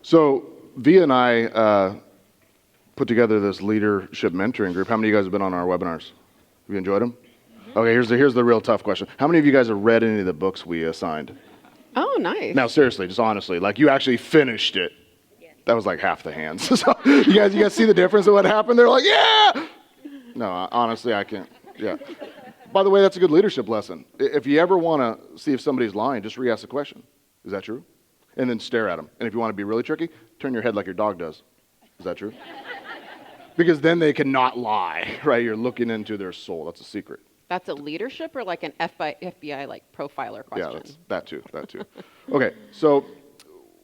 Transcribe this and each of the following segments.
So Via and I put together this leadership mentoring group. How many of you guys have been on our webinars? Have you enjoyed them? Okay, here's the real tough question. How many of you guys have read any of the books we assigned? Oh, nice. Now, seriously, just honestly, like you actually finished it. That was like half the hands. So you guys see the difference of what happened? They're like, yeah! No, honestly, I can't. Yeah. By the way, that's a good leadership lesson. If you ever want to see if somebody's lying, just re-ask the question. Is that true? And then stare at them. And if you want to be really tricky, turn your head like your dog does. Is that true? Because then they cannot lie, right? You're looking into their soul. That's a secret. That's a leadership or like an FBI like profiler question? Yeah, that too. Okay, so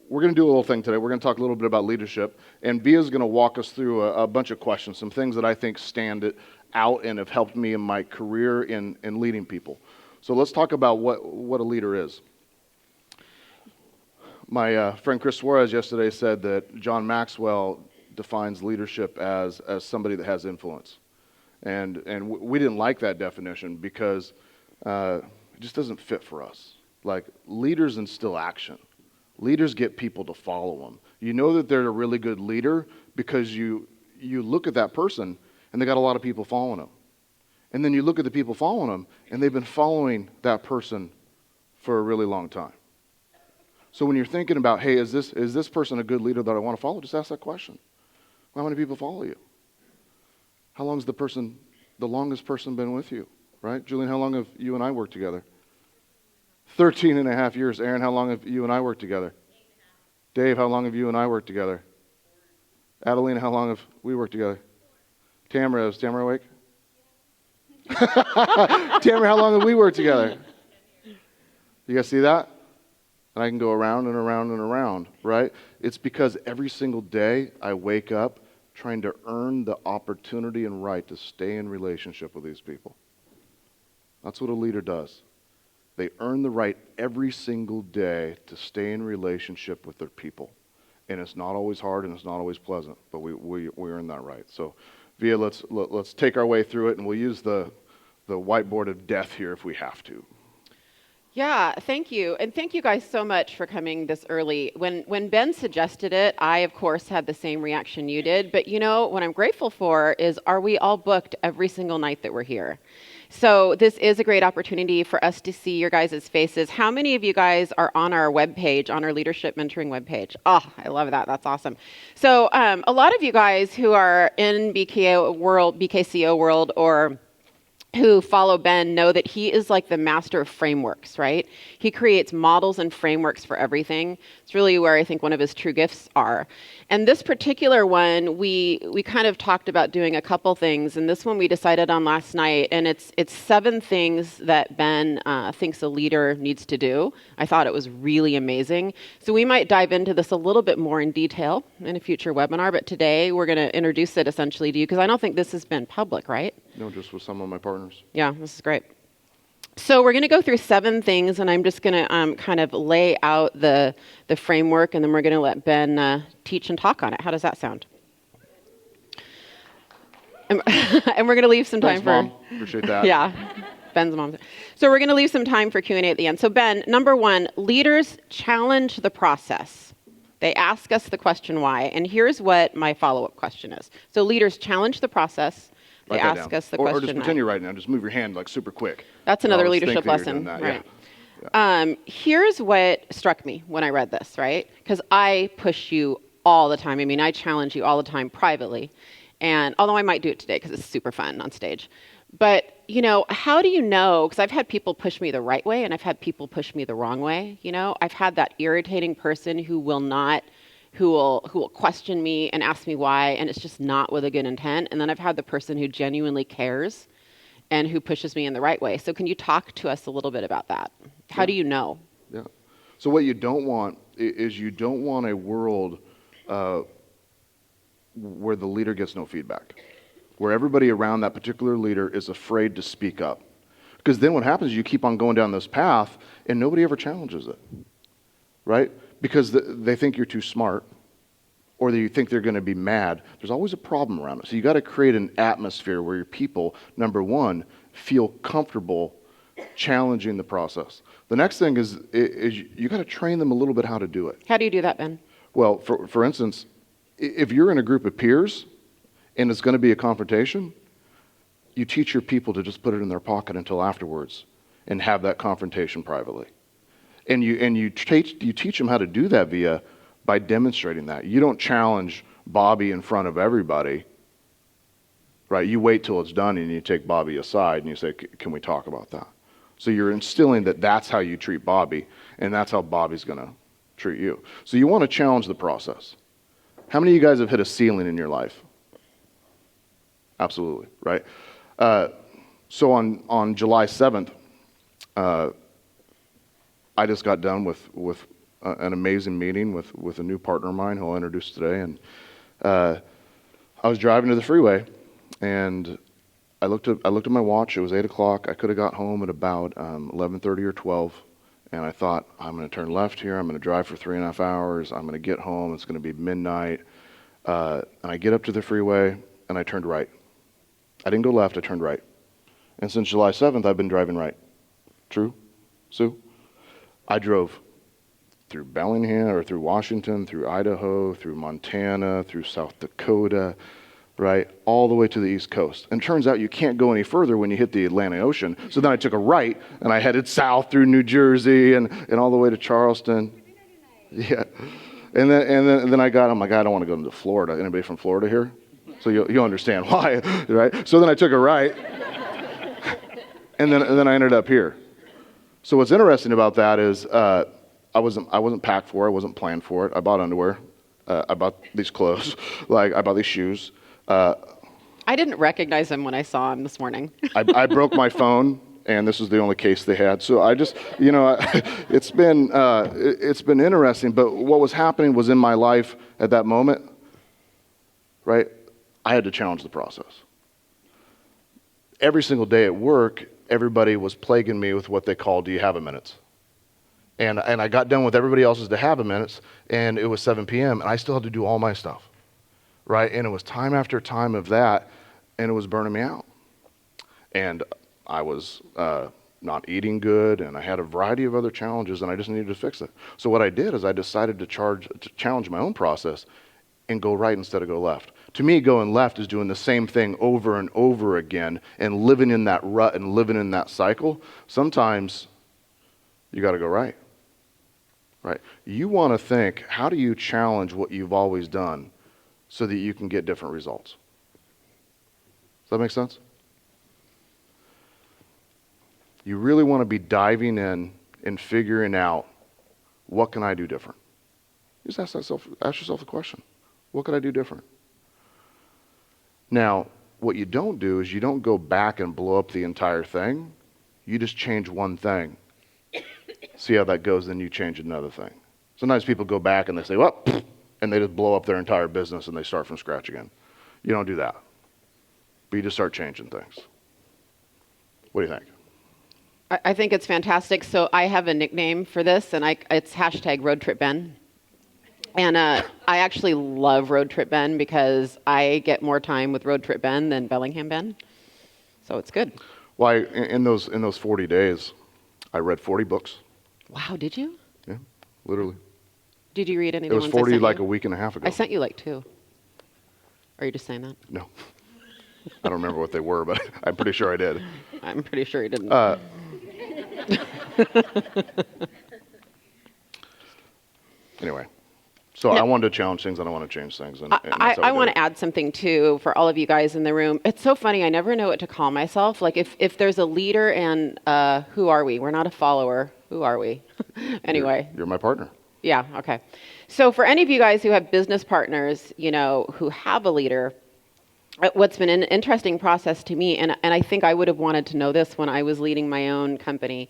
we're going to do a little thing today. We're going to talk a little bit about leadership. And Via's going to walk us through a bunch of questions, some things that I think stand out and have helped me in my career in leading people. So let's talk about what a leader is. My friend Chris Suarez yesterday said that John Maxwell defines leadership as somebody that has influence. And we didn't like that definition because it just doesn't fit for us. Like, leaders instill action. Leaders get people to follow them. You know that they're a really good leader because you look at that person and they got a lot of people following them. And then you look at the people following them and they've been following that person for a really long time. So when you're thinking about, hey, is this person a good leader that I want to follow? Just ask that question. How many people follow you? How long has the longest person been with you, right? Julian, how long have you and I worked together? 13 and a half years. Aaron, how long have you and I worked together? Dave, how long have you and I worked together? Adelina, how long have we worked together? Tamara, is Tamara awake? Tamara, how long have we worked together? You guys see that? And I can go around and around and around, right? It's because every single day I wake up trying to earn the opportunity and right to stay in relationship with these people. That's what a leader does. They earn the right every single day to stay in relationship with their people. And it's not always hard and it's not always pleasant, but we earn that right. So Via, let's take our way through it, and we'll use the whiteboard of death here if we have to. Yeah, thank you. And thank you guys so much for coming this early. When Ben suggested it, I, of course, had the same reaction you did. But, what I'm grateful for is, are we all booked every single night that we're here? So this is a great opportunity for us to see your guys' faces. How many of you guys are on our webpage, on our Leadership Mentoring webpage? Oh, I love that. That's awesome. So a lot of you guys who are in BKCO world, or who follow Ben know that he is like the master of frameworks, right? He creates models and frameworks for everything. It's really where I think one of his true gifts are. And this particular one, we kind of talked about doing a couple things, and this one we decided on last night, and it's 7 things that Ben thinks a leader needs to do. I thought it was really amazing. So we might dive into this a little bit more in detail in a future webinar, but today we're going to introduce it essentially to you, because I don't think this has been public, right? No, just with some of my partners. Yeah, this is great. So we're going to go through 7 things, and I'm just going to kind of lay out the framework, and then we're going to let Ben teach and talk on it. How does that sound? And we're going to leave some time Thanks, Mom. Appreciate that. Yeah, Ben's mom. So we're going to leave some time for Q&A at the end. So Ben, number 1, leaders challenge the process. They ask us the question why, and here's what my follow-up question is. So leaders challenge the process. They ask us the question. Or just pretend you're writing down. Just move your hand like super quick. That's another leadership lesson. Right. Yeah. Here's what struck me when I read this, right? Because I push you all the time. I mean, I challenge you all the time privately. And although I might do it today because it's super fun on stage. But, how do you know? Because I've had people push me the right way and I've had people push me the wrong way. I've had that irritating person who will question me and ask me why, and it's just not with a good intent. And then I've had the person who genuinely cares and who pushes me in the right way. So can you talk to us a little bit about that? How do you know? Yeah. So what you don't want is you don't want a world where the leader gets no feedback, where everybody around that particular leader is afraid to speak up. Because then what happens is you keep on going down this path and nobody ever challenges it, right? Because they think you're too smart, or you think they're going to be mad. There's always a problem around it. So you got to create an atmosphere where your people, number 1, feel comfortable challenging the process. The next thing is you got to train them a little bit how to do it. How do you do that, Ben? Well, for instance, if you're in a group of peers and it's going to be a confrontation, you teach your people to just put it in their pocket until afterwards and have that confrontation privately. And you teach them how to do that by demonstrating that. You don't challenge Bobby in front of everybody, right? You wait till it's done and you take Bobby aside and you say, can we talk about that? So you're instilling that that's how you treat Bobby, and that's how Bobby's going to treat you. So you want to challenge the process. How many of you guys have hit a ceiling in your life? Absolutely, right? So on July 7th, I just got done with an amazing meeting with a new partner of mine who I'll introduce today. And I was driving to the freeway, and I looked at my watch. It was 8 o'clock. I could have got home at about 11:30 or 12. And I thought, I'm going to turn left here. I'm going to drive for 3.5 hours. I'm going to get home. It's going to be midnight. And I get up to the freeway, and I turned right. I didn't go left. I turned right. And since July 7th, I've been driving right. True, Sue? I drove through Bellingham, or through Washington, through Idaho, through Montana, through South Dakota, right, all the way to the East Coast. And it turns out you can't go any further when you hit the Atlantic Ocean. So then I took a right, and I headed south through New Jersey and all the way to Charleston. Yeah. And then I'm like, I don't want to go to Florida. Anybody from Florida here? So you'll understand why, right? So then I took a right, and then I ended up here. So what's interesting about that is I wasn't packed for it. I wasn't planned for it. I bought underwear. I bought these clothes. I bought these shoes. I didn't recognize him when I saw him this morning. I broke my phone, and this was the only case they had. So I just, it's been interesting. But what was happening was in my life at that moment, right? I had to challenge the process. Every single day at work, everybody was plaguing me with what they call, do you have a minute? And I got done with everybody else's to have a minute, and it was 7 p.m., and I still had to do all my stuff, right? And it was time after time of that, and it was burning me out. And I was not eating good, and I had a variety of other challenges, and I just needed to fix it. So what I did is I decided to challenge my own process and go right instead of go left. To me, going left is doing the same thing over and over again and living in that rut and living in that cycle. Sometimes you got to go right. Right? You want to think, how do you challenge what you've always done so that you can get different results? Does that make sense? You really want to be diving in and figuring out, what can I do different? Just ask yourself the question. What could I do different? Now, what you don't do is you don't go back and blow up the entire thing. You just change one thing. See how that goes, then you change another thing. Sometimes people go back and they say, well, and they just blow up their entire business and they start from scratch again. You don't do that. But you just start changing things. What do you think? I think it's fantastic. So I have a nickname for this, and it's #RoadTripBen. And I actually love Road Trip Ben because I get more time with Road Trip Ben than Bellingham Ben. So it's good. Well, in those 40 days, I read 40 books. Wow, did you? Yeah, literally. Did you read any of It the was ones 40 I sent like you? a week and a half ago. I sent you like 2. Are you just saying that? No. I don't remember what they were, but I'm pretty sure I did. I'm pretty sure you didn't. Anyway. So I wanted to challenge things, and I want to change things. And I want to add something, too, for all of you guys in the room. It's so funny. I never know what to call myself. Like, if there's a leader and who are we? We're not a follower. Who are we? Anyway. You're my partner. Yeah, okay. So for any of you guys who have business partners, who have a leader, what's been an interesting process to me, and I think I would have wanted to know this when I was leading my own company,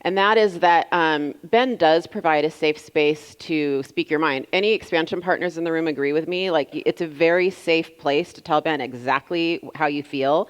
and that is that Ben does provide a safe space to speak your mind. Any expansion partners in the room agree with me? Like, it's a very safe place to tell Ben exactly how you feel.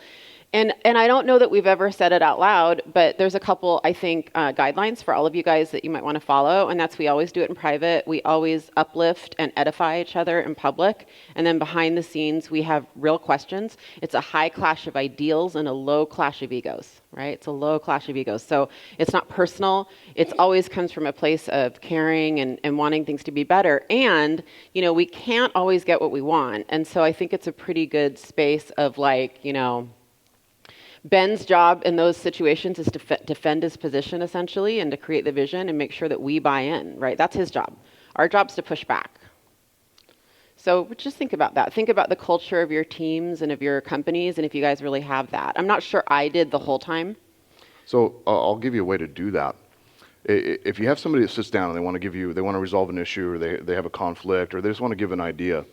And I don't know that we've ever said it out loud, but there's a couple, I think, guidelines for all of you guys that you might want to follow, and that's we always do it in private. We always uplift and edify each other in public, and then behind the scenes, we have real questions. It's a high clash of ideals and a low clash of egos, right? It's a low clash of egos. So it's not personal. It always comes from a place of caring and wanting things to be better. And, we can't always get what we want. And so I think it's a pretty good space of Ben's job in those situations is to defend his position, essentially, and to create the vision and make sure that we buy in, right? That's his job. Our job's to push back. So just think about that. Think about the culture of your teams and of your companies, and if you guys really have that. I'm not sure I did the whole time. So I'll give you a way to do that. If you have somebody that sits down and they want to resolve an issue, or they have a conflict, or they just want to give an idea,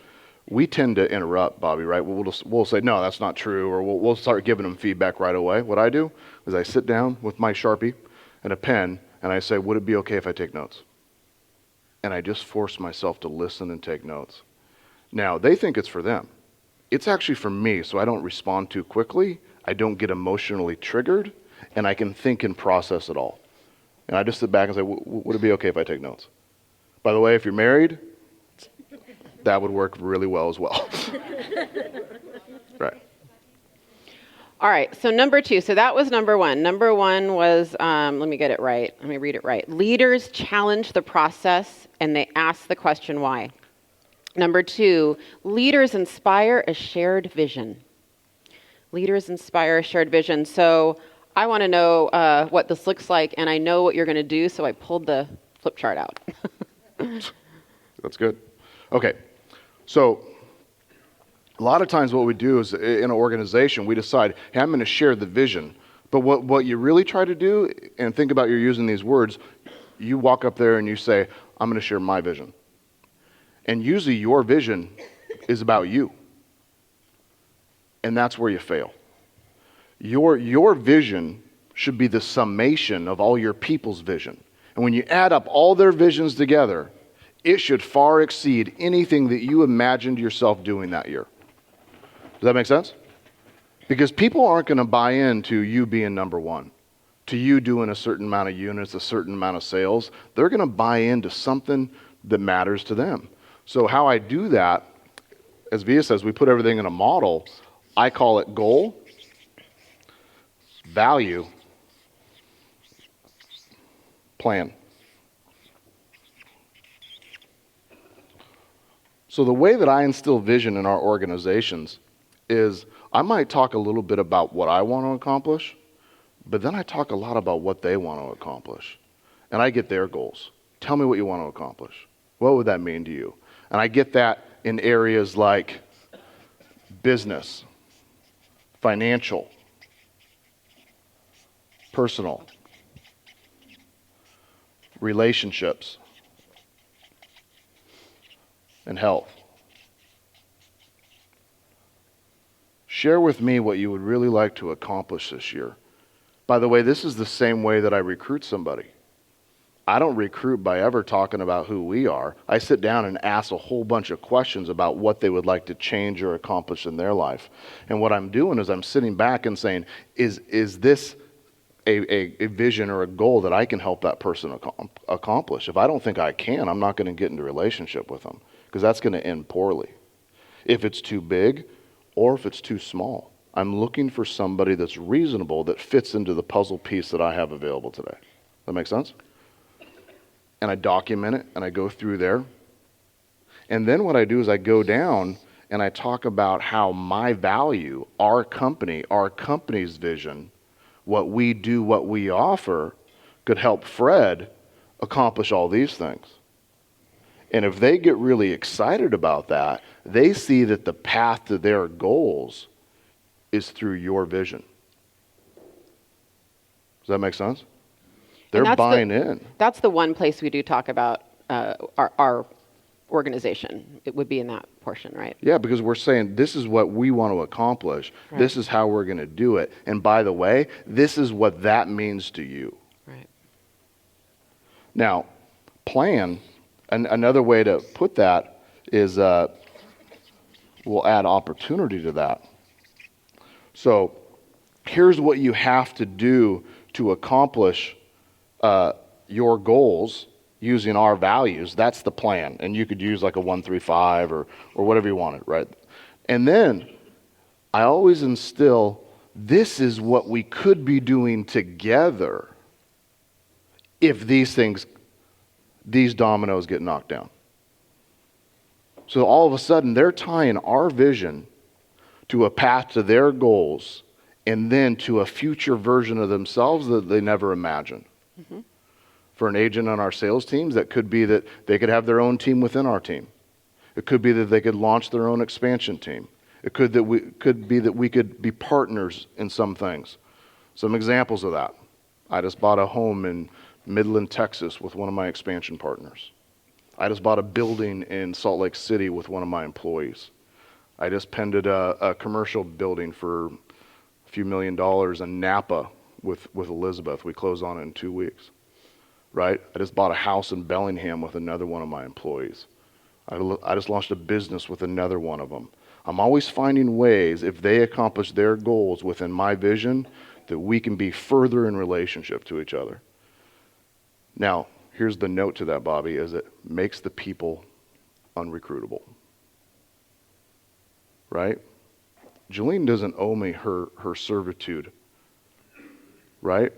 we tend to interrupt, Bobby, right? We'll say, no, that's not true, or we'll start giving them feedback right away. What I do is I sit down with my Sharpie and a pen, and I say, would it be okay if I take notes? And I just force myself to listen and take notes. Now, they think it's for them. It's actually for me, so I don't respond too quickly, I don't get emotionally triggered, and I can think and process it all. And I just sit back and say, would it be okay if I take notes? By the way, if you're married, that would work really well as well. Right. All right, so number 2. So that was number 1. Number 1 was, let me get it right. Let me read it right. Leaders challenge the process and they ask the question why. Number 2, leaders inspire a shared vision. Leaders inspire a shared vision. So I want to know what this looks like, and I know what you're going to do, so I pulled the flip chart out. That's good. Okay. So a lot of times what we do is in an organization, we decide, hey, I'm going to share the vision. But what you really try to do, and think about you're using these words, you walk up there and you say, I'm going to share my vision. And usually your vision is about you. And that's where you fail. Your vision should be the summation of all your people's vision. And when you add up all their visions together, it should far exceed anything that you imagined yourself doing that year. Does that make sense? Because people aren't going to buy into you being number 1, to you doing a certain amount of units, a certain amount of sales. They're going to buy into something that matters to them. So how I do that, as Vija says, we put everything in a model. I call it goal, value, plan. So the way that I instill vision in our organizations is I might talk a little bit about what I want to accomplish, but then I talk a lot about what they want to accomplish. And I get their goals. Tell me what you want to accomplish. What would that mean to you? And I get that in areas like business, financial, personal, relationships, and health. Share with me what you would really like to accomplish this year. By the way, this is the same way that I recruit somebody. I don't recruit by ever talking about who we are. I sit down and ask a whole bunch of questions about what they would like to change or accomplish in their life. And what I'm doing is I'm sitting back and saying, is this a vision or a goal that I can help that person accomplish? If I don't think I can, I'm not going to get into a relationship with them, because that's going to end poorly. If it's too big or if it's too small, I'm looking for somebody that's reasonable, that fits into the puzzle piece that I have available today. That make sense? And I document it and I go through there. And then what I do is I go down and I talk about how my value, our company's vision, what we do, what we offer, could help Fred accomplish all these things. And if they get really excited about that, they see that the path to their goals is through your vision. Does that make sense? They're buying in. That's the one place we do talk about our organization. It would be in that portion, right? Yeah, because we're saying this is what we want to accomplish. Right. This is how we're going to do it. And by the way, this is what that means to you. Right. Now, plan, another way to put that is we'll add opportunity to that. So Here's what you have to do to accomplish your goals using our values. That's the plan. And you could use like a 1-3-5 or whatever you wanted, right? And then I always instill, this is what we could be doing together if these dominoes get knocked down. So all of a sudden, they're tying our vision to a path to their goals and then to a future version of themselves that they never imagined. Mm-hmm. For an agent on our sales teams, that could be that they could have their own team within our team. It could be that they could launch their own expansion team. It could be that we could be partners in some things. Some examples of that. I just bought a home in Midland, Texas with one of my expansion partners. I just bought a building in Salt Lake City with one of my employees. I just pended a commercial building for a few $1 million in Napa with Elizabeth. We close on it in 2 weeks, right? I just bought a house in Bellingham with another one of my employees. I just launched a business with another one of them. I'm always finding ways, if they accomplish their goals within my vision, that we can be further in relationship to each other. Now, here's the note to that, Bobby, is it makes the people unrecruitable. Right? Jolene doesn't owe me her servitude. Right?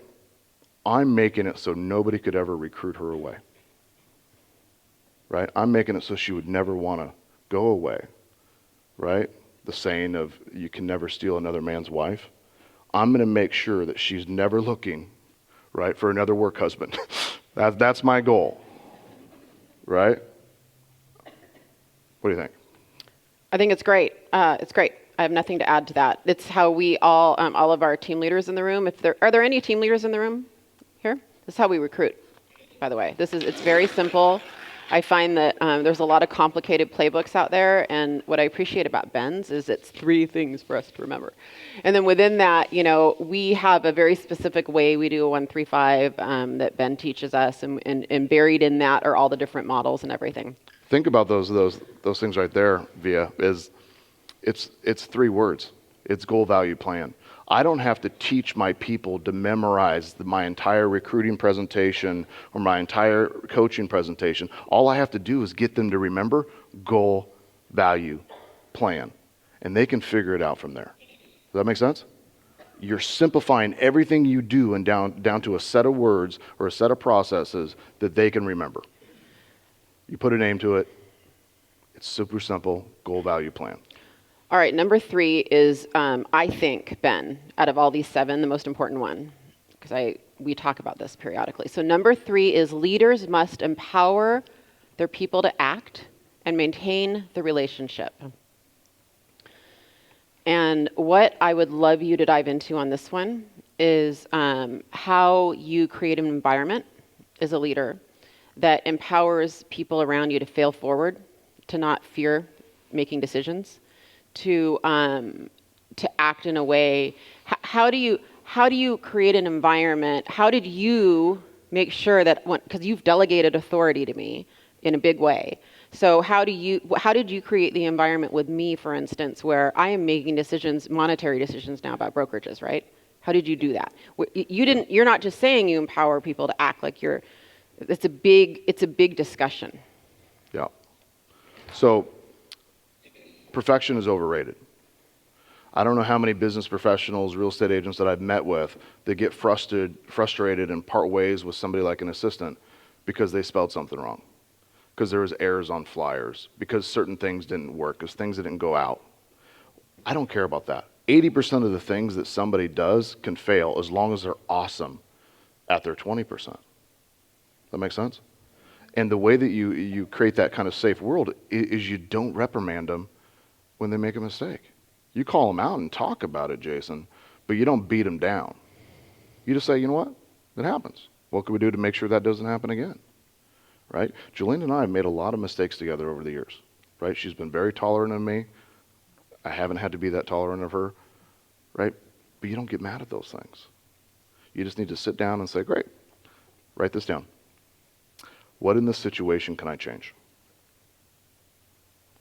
I'm making it so nobody could ever recruit her away. Right? I'm making it so she would never want to go away. Right? The saying of, you can never steal another man's wife. I'm going to make sure that she's never looking, right, for another work husband. That's my goal. Right? What do you think? I think it's great. It's great. I have nothing to add to that. It's how we all of our team leaders in the room, are there any team leaders in the room here? This is how we recruit, by the way. It's very simple. I find that there's a lot of complicated playbooks out there, and what I appreciate about Ben's is it's 3 things for us to remember. And then within that, we have a very specific way we do a 1-3-5 that Ben teaches us, and buried in that are all the different models and everything. Think about those things right there, Vija, it's 3 words. It's goal, value, plan. I don't have to teach my people to memorize my entire recruiting presentation or my entire coaching presentation. All I have to do is get them to remember goal, value, plan. And they can figure it out from there. Does that make sense? You're simplifying everything you do and down to a set of words or a set of processes that they can remember. You put a name to it. It's super simple, goal, value, plan. All right, number 3 is, I think, Ben, out of all these 7, the most important one, because we talk about this periodically. So number 3 is leaders must empower their people to act and maintain the relationship. And what I would love you to dive into on this one is how you create an environment as a leader that empowers people around you to fail forward, to not fear making decisions, to act in a way. How do you create an environment? How did you make sure that, because you've delegated authority to me in a big way. So how did you create the environment with me, for instance, where I am making decisions, monetary decisions now about brokerages, right? How did you do that? You're not just saying you empower people to act like it's a big discussion. Yeah. So perfection is overrated. I don't know how many business professionals, real estate agents that I've met with that get frustrated and part ways with somebody like an assistant because they spelled something wrong, because there was errors on flyers, because certain things didn't work, because things didn't go out. I don't care about that. 80% of the things that somebody does can fail as long as they're awesome at their 20%. That make sense? And the way that you create that kind of safe world is you don't reprimand them when they make a mistake. You call them out and talk about it, Jason, but you don't beat them down. You just say, you know what? It happens. What can we do to make sure that doesn't happen again? Right? Jolene and I have made a lot of mistakes together over the years. Right? She's been very tolerant of me. I haven't had to be that tolerant of her. Right? But you don't get mad at those things. You just need to sit down and say, great, write this down. What in this situation can I change?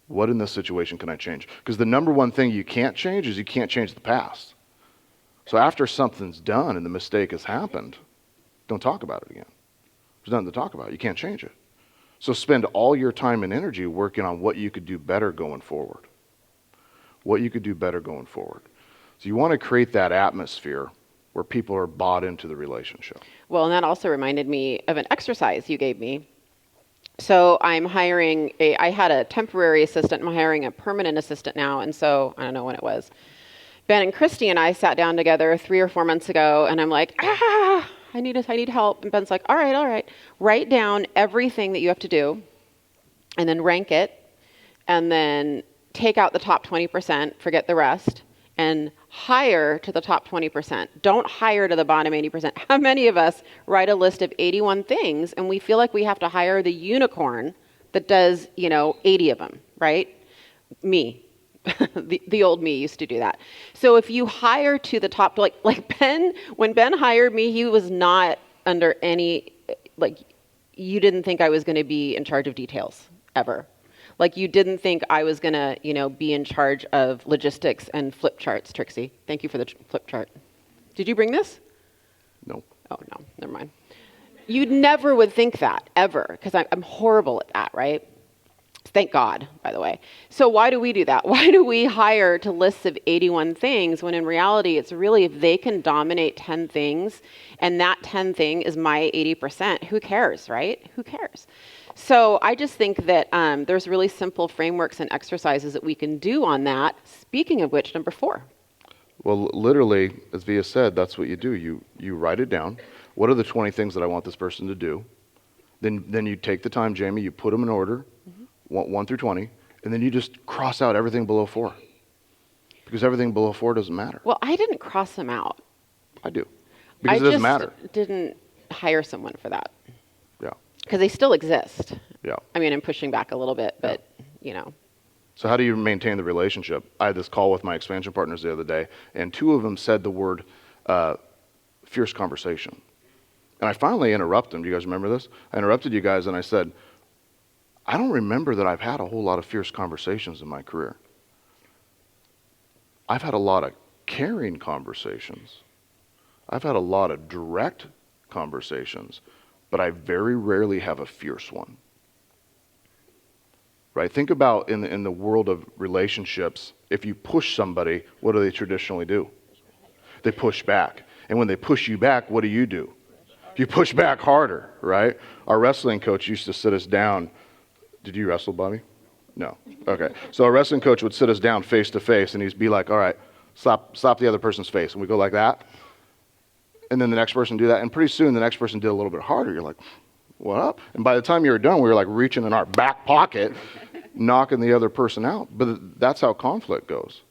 What in this situation can I change? Because the number one thing you can't change is you can't change the past. So after something's done and the mistake has happened, don't talk about it again. There's nothing to talk about. You can't change it. So spend all your time and energy working on what you could do better going forward. What you could do better going forward. So you want to create that atmosphere where people are bought into the relationship. Well, and that also reminded me of an exercise you gave me. So I had a temporary assistant, I'm hiring a permanent assistant now, and so, I don't know when it was. Ben and Christy and I sat down together 3 or 4 months ago, and I'm like, I need help. And Ben's like, all right. Write down everything that you have to do, and then rank it, and then take out the top 20%, forget the rest, and hire to the top 20%. Don't hire to the bottom 80%. How many of us write a list of 81 things, and we feel like we have to hire the unicorn that does, 80 of them, right? Me. the old me used to do that. So if you hire to the top, like Ben, when Ben hired me, he was not under any, you didn't think I was going to be in charge of details ever. Like you didn't think I was going to, be in charge of logistics and flip charts, Trixie. Thank you for the flip chart. Did you bring this? No. Oh, no, never mind. You never would think that, ever, because I'm horrible at that, right? Thank God, by the way. So why do we do that? Why do we hire to lists of 81 things when in reality it's really if they can dominate 10 things and that 10 thing is my 80%, who cares, right? Who cares? So I just think that there's really simple frameworks and exercises that we can do on that. Speaking of which, number 4. Well, literally, as Vija said, that's what you do. You write it down. What are the 20 things that I want this person to do? Then you take the time, Jamie, you put them in order. 1 through 20, and then you just cross out everything below 4. Because everything below 4 doesn't matter. Well, I didn't cross them out. I do. Because it doesn't matter. I just didn't hire someone for that. Yeah. Because they still exist. Yeah. I mean, I'm pushing back a little bit, but, So how do you maintain the relationship? I had this call with my expansion partners the other day, and 2 of them said the word fierce conversation. And I finally interrupted them. Do you guys remember this? I interrupted you guys, and I said, I don't remember that I've had a whole lot of fierce conversations in my career. I've had a lot of caring conversations. I've had a lot of direct conversations, but I very rarely have a fierce one. Right? Think about in the world of relationships, if you push somebody, what do they traditionally do? They push back. And when they push you back, what do? You push back harder, right? Our wrestling coach used to sit us down. Did you wrestle, Bobby? No. Okay. So a wrestling coach would sit us down face to face, and he'd be like, all right, slap the other person's face. And we go like that. And then the next person do that. And pretty soon the next person did a little bit harder. You're like, what up? And by the time you were done, we were like reaching in our back pocket, knocking the other person out. But that's how conflict goes.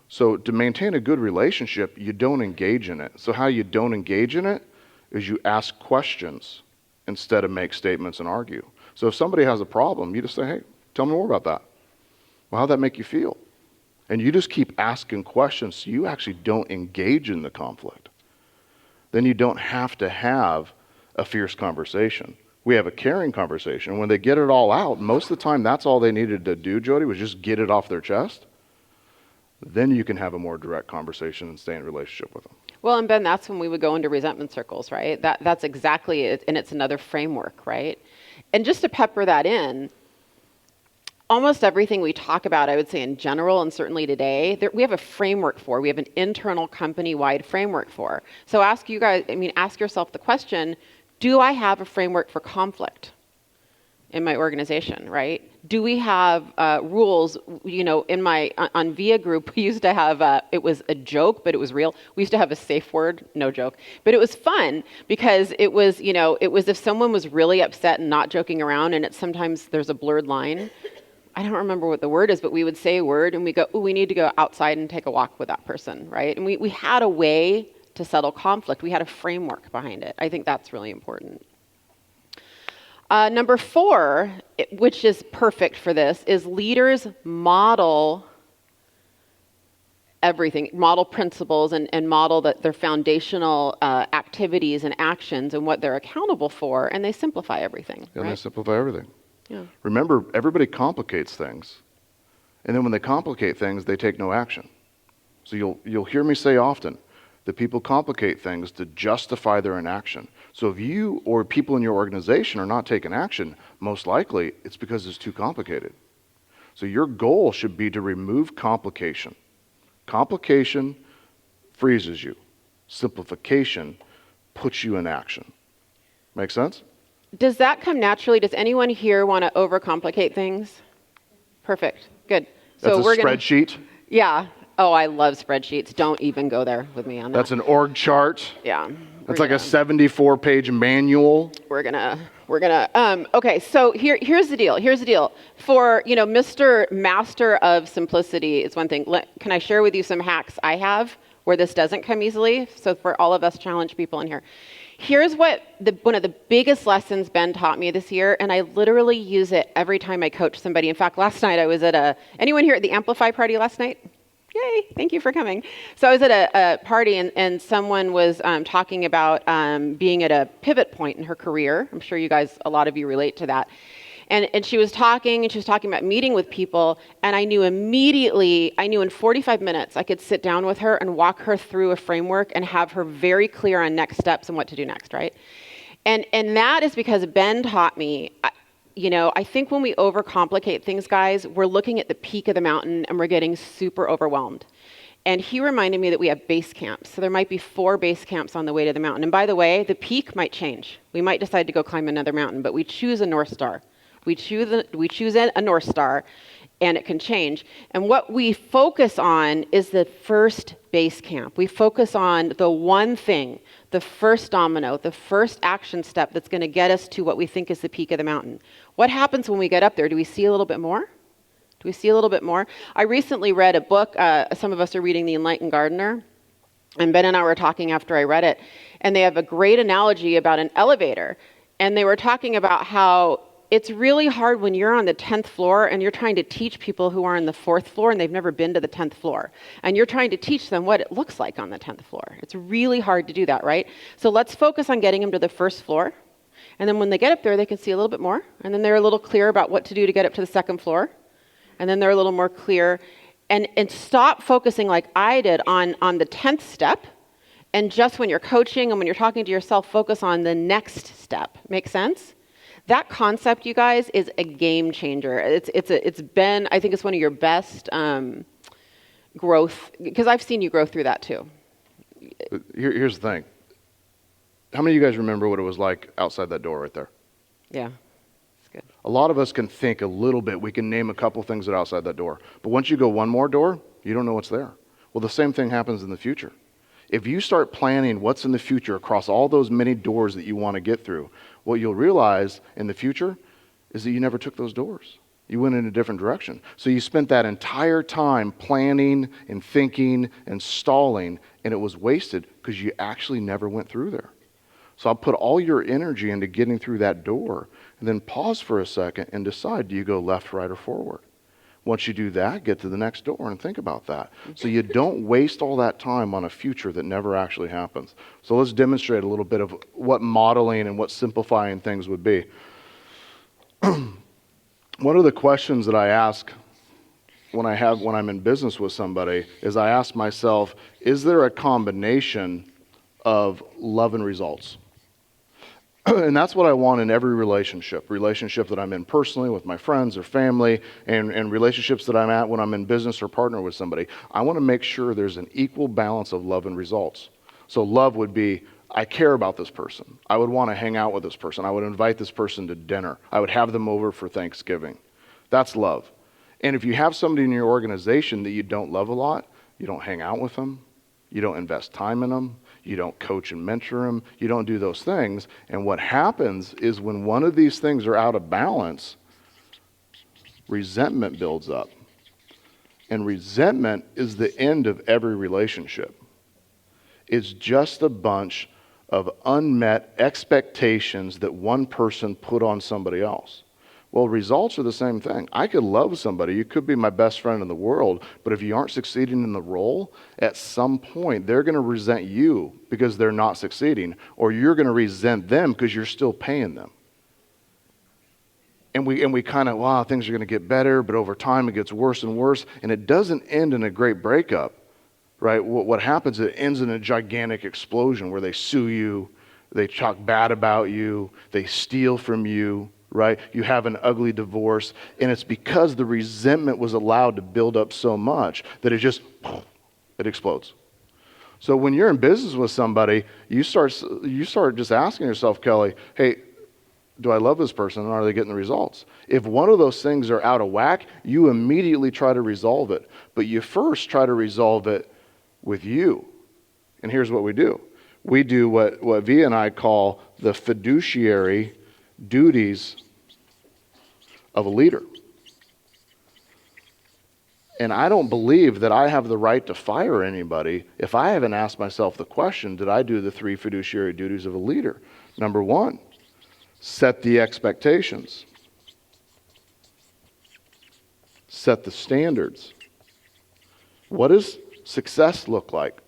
So to maintain a good relationship, you don't engage in it. So how you don't engage in it is you ask questions instead of make statements and argue. So if somebody has a problem, you just say, hey, tell me more about that. Well, how'd that make you feel? And you just keep asking questions so you actually don't engage in the conflict. Then you don't have to have a fierce conversation. We have a caring conversation. When they get it all out, most of the time that's all they needed to do, Jody, was just get it off their chest. Then you can have a more direct conversation and stay in relationship with them. Well, and Ben, that's when we would go into resentment circles, right? That's exactly it, and it's another framework, right? And just to pepper that in, almost everything we talk about, I would say in general, and certainly today, we have a framework for. We have an internal company-wide framework for. So ask yourself the question, do I have a framework for conflict in my organization, right? Do we have rules, on Vija Group, we used to have, it was a joke, but it was real. We used to have a safe word, no joke, but it was fun because it was if someone was really upset and not joking around, and sometimes there's a blurred line. I don't remember what the word is, but we would say a word and we go, we need to go outside and take a walk with that person, right? And we had a way to settle conflict. We had a framework behind it. I think that's really important. Number 4, which is perfect for this, is leaders model everything, model principles and model their foundational activities and actions and what they're accountable for, and they simplify everything. And right? they simplify everything. Yeah. Remember, everybody complicates things. And then when they complicate things, they take no action. So you'll hear me say often, that people complicate things to justify their inaction. So if you or people in your organization are not taking action, most likely it's because it's too complicated. So your goal should be to remove complication. Complication freezes you. Simplification puts you in action. Make sense? Does that come naturally? Does anyone here want to overcomplicate things? Perfect. Good. That's So a spreadsheet. Yeah. Oh, I love spreadsheets. Don't even go there with me on that. That's an org chart. Yeah. That's like a 74-page manual. Okay, so here's the deal. For, Mr. Master of Simplicity is one thing. Can I share with you some hacks I have where this doesn't come easily? So for all of us challenge people in here. Here's what one of the biggest lessons Ben taught me this year, and I literally use it every time I coach somebody. In fact, last night I was at anyone here at the Amplify party last night? Yay, thank you for coming. So I was at a party and someone was talking about being at a pivot point in her career. I'm sure a lot of you relate to that. And she was talking about meeting with people, and I knew in 45 minutes I could sit down with her and walk her through a framework and have her very clear on next steps and what to do next, right? And that is because Ben taught me, I think when we overcomplicate things, guys, we're looking at the peak of the mountain and we're getting super overwhelmed. And he reminded me that we have base camps. So there might be 4 base camps on the way to the mountain. And by the way, the peak might change. We might decide to go climb another mountain, but we choose a North Star. We choose a North Star, and it can change. And what we focus on is the first base camp. We focus on the one thing, the first domino, the first action step that's going to get us to what we think is the peak of the mountain. What happens when we get up there? Do we see a little bit more? I recently read a book. Some of us are reading The Enlightened Gardener. And Ben and I were talking after I read it. And they have a great analogy about an elevator. And they were talking about how it's really hard when you're on the 10th floor and you're trying to teach people who are on the 4th floor and they've never been to the 10th floor. And you're trying to teach them what it looks like on the 10th floor. It's really hard to do that, right? So let's focus on getting them to the 1st floor. And then when they get up there, they can see a little bit more. And then they're a little clear about what to do to get up to the 2nd floor. And then they're a little more clear. And stop focusing like I did on the 10th step. And just when you're coaching and when you're talking to yourself, focus on the next step. Make sense? That concept, you guys, is a game changer. It's been, I think it's one of your best growth, because I've seen you grow through that too. Here's the thing. How many of you guys remember what it was like outside that door right there? Yeah, it's good. A lot of us can think a little bit. We can name a couple things that are outside that door. But once you go one more door, you don't know what's there. Well, the same thing happens in the future. If you start planning what's in the future across all those many doors that you want to get through, what you'll realize in the future is that you never took those doors. You went in a different direction. So you spent that entire time planning and thinking and stalling, and it was wasted because you actually never went through there. So I'll put all your energy into getting through that door, and then pause for a second and decide, do you go left, right, or forward? Once you do that, get to the next door and think about that. So you don't waste all that time on a future that never actually happens. So let's demonstrate a little bit of what modeling and what simplifying things would be. One of the questions that I ask when I'm in business with somebody is I ask myself, is there a combination of love and results? And that's what I want in every relationship that I'm in personally with my friends or family, and relationships that I'm at when I'm in business or partner with somebody. I want to make sure there's an equal balance of love and results. So love would be, I care about this person. I would want to hang out with this person. I would invite this person to dinner. I would have them over for Thanksgiving. That's love. And if you have somebody in your organization that you don't love a lot, you don't hang out with them, you don't invest time in them, you don't coach and mentor them, you don't do those things. And what happens is when one of these things are out of balance, resentment builds up. And resentment is the end of every relationship. It's just a bunch of unmet expectations that one person put on somebody else. Well, results are the same thing. I could love somebody. You could be my best friend in the world, but if you aren't succeeding in the role, at some point, they're going to resent you because they're not succeeding, or you're going to resent them because you're still paying them. And we kind of, wow, things are going to get better, but over time it gets worse and worse, and it doesn't end in a great breakup. right? What happens, it ends in a gigantic explosion where they sue you, they talk bad about you, they steal from you, right? You have an ugly divorce, and it's because the resentment was allowed to build up so much that it explodes. So when you're in business with somebody, you start just asking yourself, Kelly, hey, do I love this person and are they getting the results? If one of those things are out of whack, you immediately try to resolve it. But you first try to resolve it with you. And here's what we do. We do what Vija and I call the fiduciary duties of a leader. And I don't believe that I have the right to fire anybody if I haven't asked myself the question, did I do the 3 fiduciary duties of a leader? Number 1, set the expectations. Set the standards. What does success look like?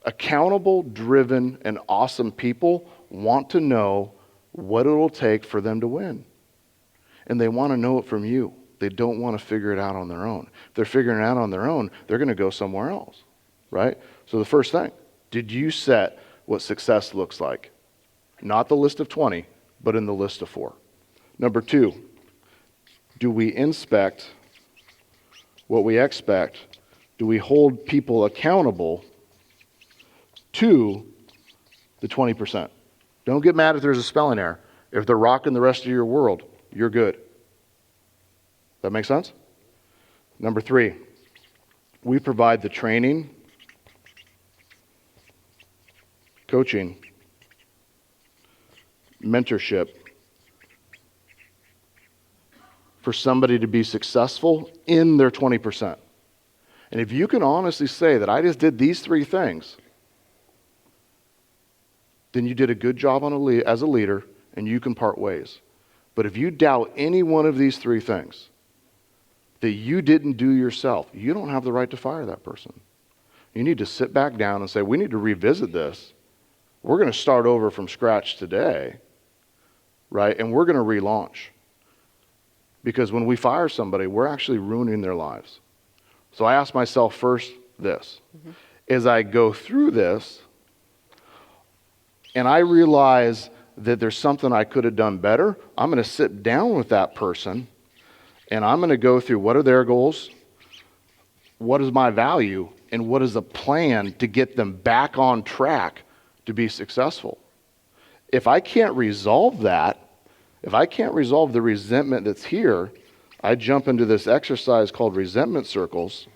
Accountable, driven, and awesome people want to know what it'll take for them to win. And they want to know it from you. They don't want to figure it out on their own. If they're figuring it out on their own, they're going to go somewhere else, right? So the first thing, did you set what success looks like? Not the list of 20, but in the list of 4. Number 2, do we inspect what we expect? Do we hold people accountable to the 20%? Don't get mad if there's a spelling error. If they're rocking the rest of your world, you're good. That make sense? Number 3, we provide the training, coaching, mentorship for somebody to be successful in their 20%. And if you can honestly say that I just did these 3 things, then you did a good job as a leader, and you can part ways. But if you doubt any one of these 3 things that you didn't do yourself, you don't have the right to fire that person. You need to sit back down and say, we need to revisit this. We're going to start over from scratch today, right? And we're going to relaunch. Because when we fire somebody, we're actually ruining their lives. So I ask myself first this. As I go through this, and I realize that there's something I could have done better, I'm going to sit down with that person, and I'm going to go through what are their goals, what is my value, and what is a plan to get them back on track to be successful. If I can't resolve that, if I can't resolve the resentment that's here, I jump into this exercise called resentment circles,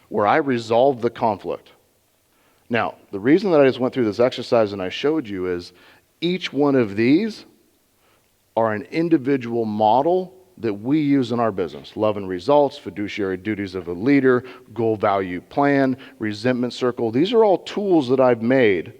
where I resolve the conflict. Now, the reason that I just went through this exercise and I showed you is each one of these are an individual model that we use in our business. Love and results, fiduciary duties of a leader, goal value plan, resentment circle. These are all tools that I've made,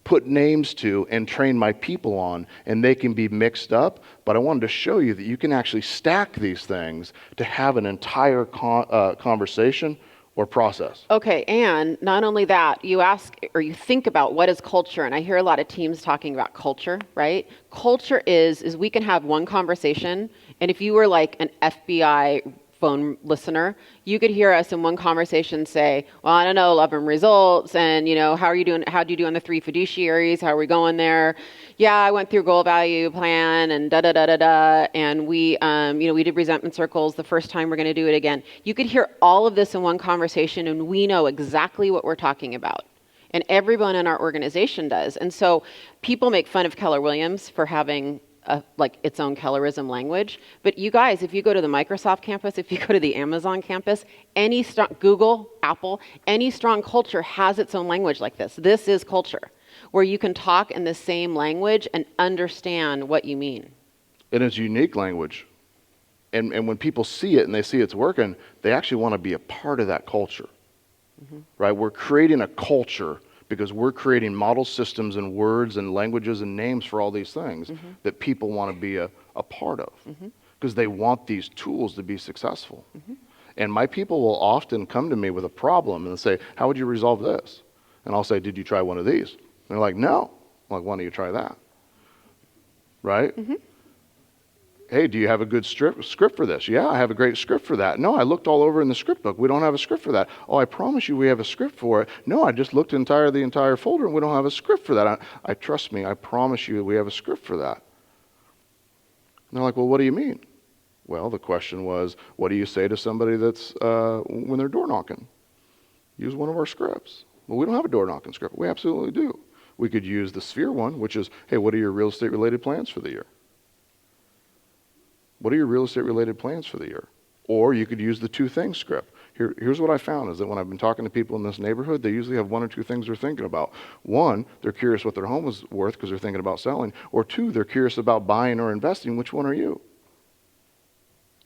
put names to, and train my people on, and they can be mixed up. But I wanted to show you that you can actually stack these things to have an entire conversation or process. Okay, and not only that, you ask or you think about what is culture, and I hear a lot of teams talking about culture, right? Culture is we can have one conversation, and if you were like an FBI phone listener, you could hear us in one conversation say, well, I don't know, love and results, and how are you doing? How do you do on the 3 fiduciaries? How are we going there? Yeah, I went through goal value plan and da da da da da, and we we did resentment circles the first time. We're going to do it again. You could hear all of this in one conversation, and we know exactly what we're talking about. And everyone in our organization does. And so people make fun of Keller Williams for having its own Kellerism language. But you guys, if you go to the Microsoft campus, if you go to the Amazon campus, any strong, Google, Apple, any strong culture has its own language like this. This is culture, where you can talk in the same language and understand what you mean. And it's unique language. And when people see it and they see it's working, they actually want to be a part of that culture, right? We're creating a culture because we're creating model systems and words and languages and names for all these things that people want to be a part of because they want these tools to be successful. And my people will often come to me with a problem and say, how would you resolve this? And I'll say, did you try one of these? And they're like, no. I'm like, why don't you try that? Right? hey, do you have a good script for this? Yeah, I have a great script for that. No, I looked all over in the script book. We don't have a script for that. Oh, I promise you we have a script for it. No, I just looked the entire folder and we don't have a script for that. I trust me, I promise you we have a script for that. And they're like, well, what do you mean? Well, the question was, what do you say to somebody that's when they're door knocking? Use one of our scripts. Well, we don't have a door knocking script. We absolutely do. We could use the sphere one, which is, hey, what are your real estate related plans for the year? What are your real estate related plans for the year? Or you could use the two things script. Here's what I found is that when I've been talking to people in this neighborhood, they usually have one or two things they're thinking about. One, they're curious what their home is worth because they're thinking about selling. Or two, they're curious about buying or investing. Which one are you?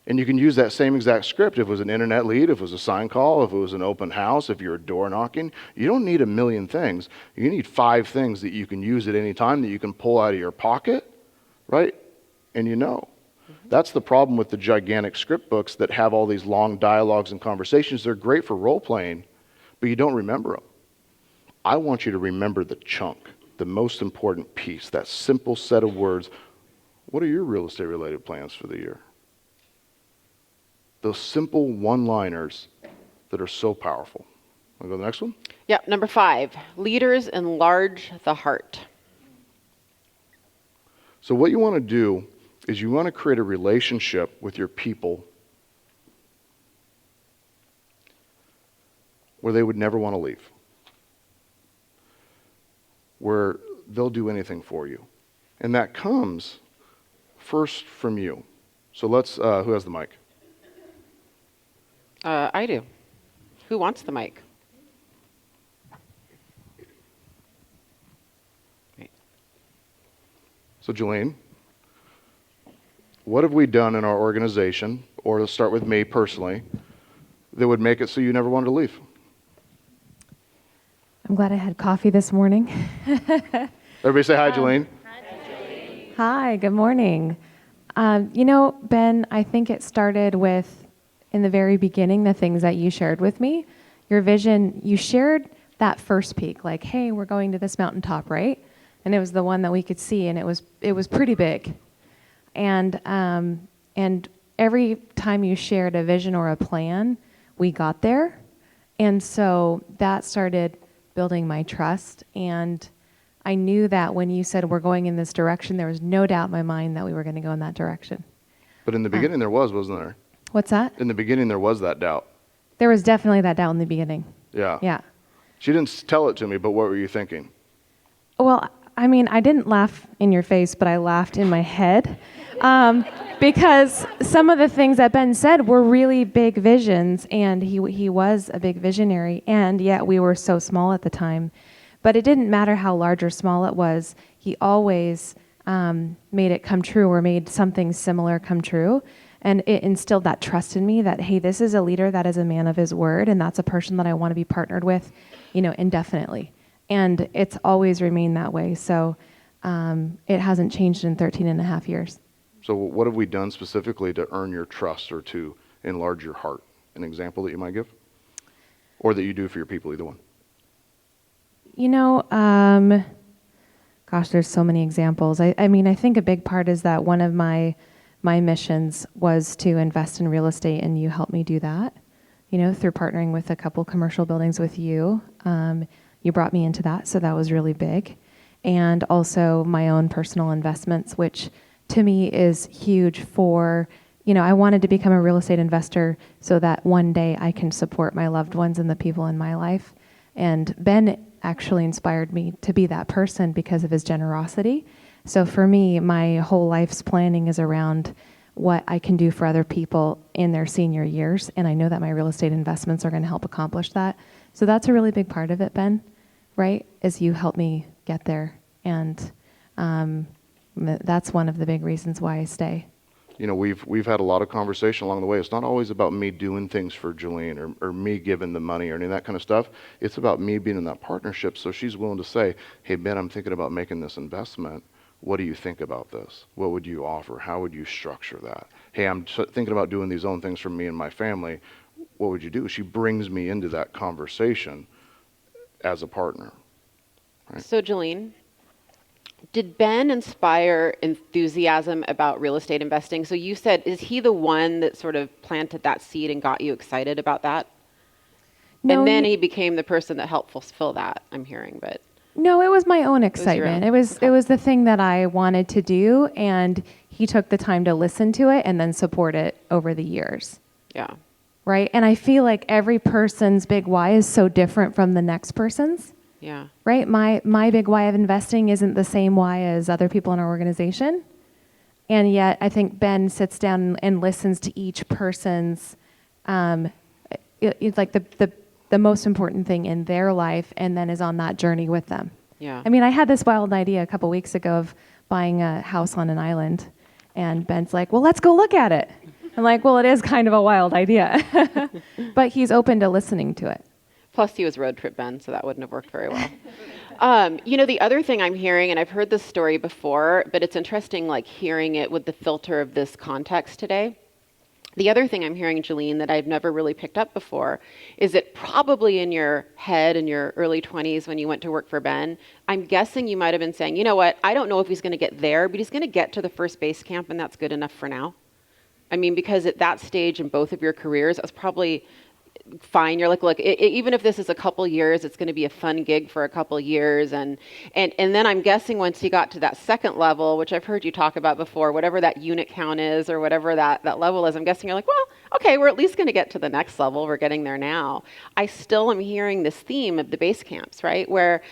And you can use that same exact script if it was an internet lead, if it was a sign call, if it was an open house, if you're door knocking. You don't need a million things. You need 5 things that you can use at any time that you can pull out of your pocket, right? And you know. That's the problem with the gigantic script books that have all these long dialogues and conversations. They're great for role playing, but you don't remember them. I want you to remember the chunk, the most important piece, that simple set of words. What are your real estate related plans for the year? Those simple one-liners that are so powerful. Want to go to the next one? Yep, number 5, leaders enlarge the heart. So what you want to do is you want to create a relationship with your people where they would never want to leave, where they'll do anything for you. And that comes first from you. So let's, who has the mic? I do. Who wants the mic? Right. So Jolene, what have we done in our organization, or let's start with me personally, that would make it so you never wanted to leave? I'm glad I had coffee this morning. Everybody say hi, Jolene. Hi, good morning. Ben, I think it started with, in the very beginning, the things that you shared with me. Your vision, you shared that first peak, like, hey, we're going to this mountaintop, right? And it was the one that we could see, and it was pretty big. And every time you shared a vision or a plan, we got there. And so that started building my trust. And I knew that when you said we're going in this direction, there was no doubt in my mind that we were going to go in that direction. But in the beginning there wasn't there? What's that? In the beginning there was that doubt. There was definitely that doubt in the beginning. Yeah. Yeah. She didn't tell it to me, but what were you thinking? Well, I mean, I didn't laugh in your face, but I laughed in my head. Because some of the things that Ben said were really big visions, and he was a big visionary, and yet we were so small at the time. But it didn't matter how large or small it was. He always made it come true, or made something similar come true. And it instilled that trust in me that, hey, this is a leader that is a man of his word, and that's a person that I want to be partnered with, indefinitely. And it's always remained that way. So it hasn't changed in 13 and a half years. So what have we done specifically to earn your trust or to enlarge your heart? An example that you might give? Or that you do for your people, either one. Gosh, there's so many examples. I mean, I think a big part is that one of my missions was to invest in real estate, and you helped me do that, through partnering with a couple commercial buildings with you. You brought me into that, so that was really big. And also my own personal investments, which to me is huge for, I wanted to become a real estate investor so that one day I can support my loved ones and the people in my life. And Ben actually inspired me to be that person because of his generosity. So for me, my whole life's planning is around what I can do for other people in their senior years. And I know that my real estate investments are going to help accomplish that. So that's a really big part of it, Ben, right? Is you help me get there. And that's one of the big reasons why I stay. We've had a lot of conversation along the way. It's not always about me doing things for Jolene or me giving the money or any of that kind of stuff. It's about me being in that partnership. So she's willing to say, hey, Ben, I'm thinking about making this investment. What do you think about this? What would you offer? How would you structure that? Hey, I'm thinking about doing these own things for me and my family. What would you do? She brings me into that conversation as a partner. Right? So Jolene, Did Ben inspire enthusiasm about real estate investing? So you said, is he the one that sort of planted that seed and got you excited about that? No, And then he became the person that helped fulfill that, I'm hearing, but no, it was my own your excitement. own. It was the thing that I wanted to do, and he took the time to listen to it and then support it over the years. Yeah. Right? And I feel like every person's big why is so different from the next person's. Yeah. Right? My big why of investing isn't the same why as other people in our organization. And yet I think Ben sits down and listens to each person's it's like the most important thing in their life, and then is on that journey with them. Yeah. I mean, I had this wild idea a couple weeks ago of buying a house on an island, and Ben's like, well, let's go look at it. I'm like, well, it is kind of a wild idea. But he's open to listening to it. Plus, he was road trip Ben, so that wouldn't have worked very well. The other thing I'm hearing, and I've heard this story before, but it's interesting, like hearing it with the filter of this context today. The other thing I'm hearing, Jolene, that I've never really picked up before is that probably in your head in your early 20s when you went to work for Ben, I'm guessing you might have been saying, you know what, I don't know if he's going to get there, but he's going to get to the first base camp, and that's good enough for now. I mean, because at that stage in both of your careers, it was probably fine. You're like, look, even if this is a couple years, it's going to be a fun gig for a couple years. And then I'm guessing once you got to that second level, which I've heard you talk about before, whatever that unit count is or whatever that level is, I'm guessing you're like, well, okay, we're at least going to get to the next level. We're getting there now. I still am hearing this theme of the base camps, right? Where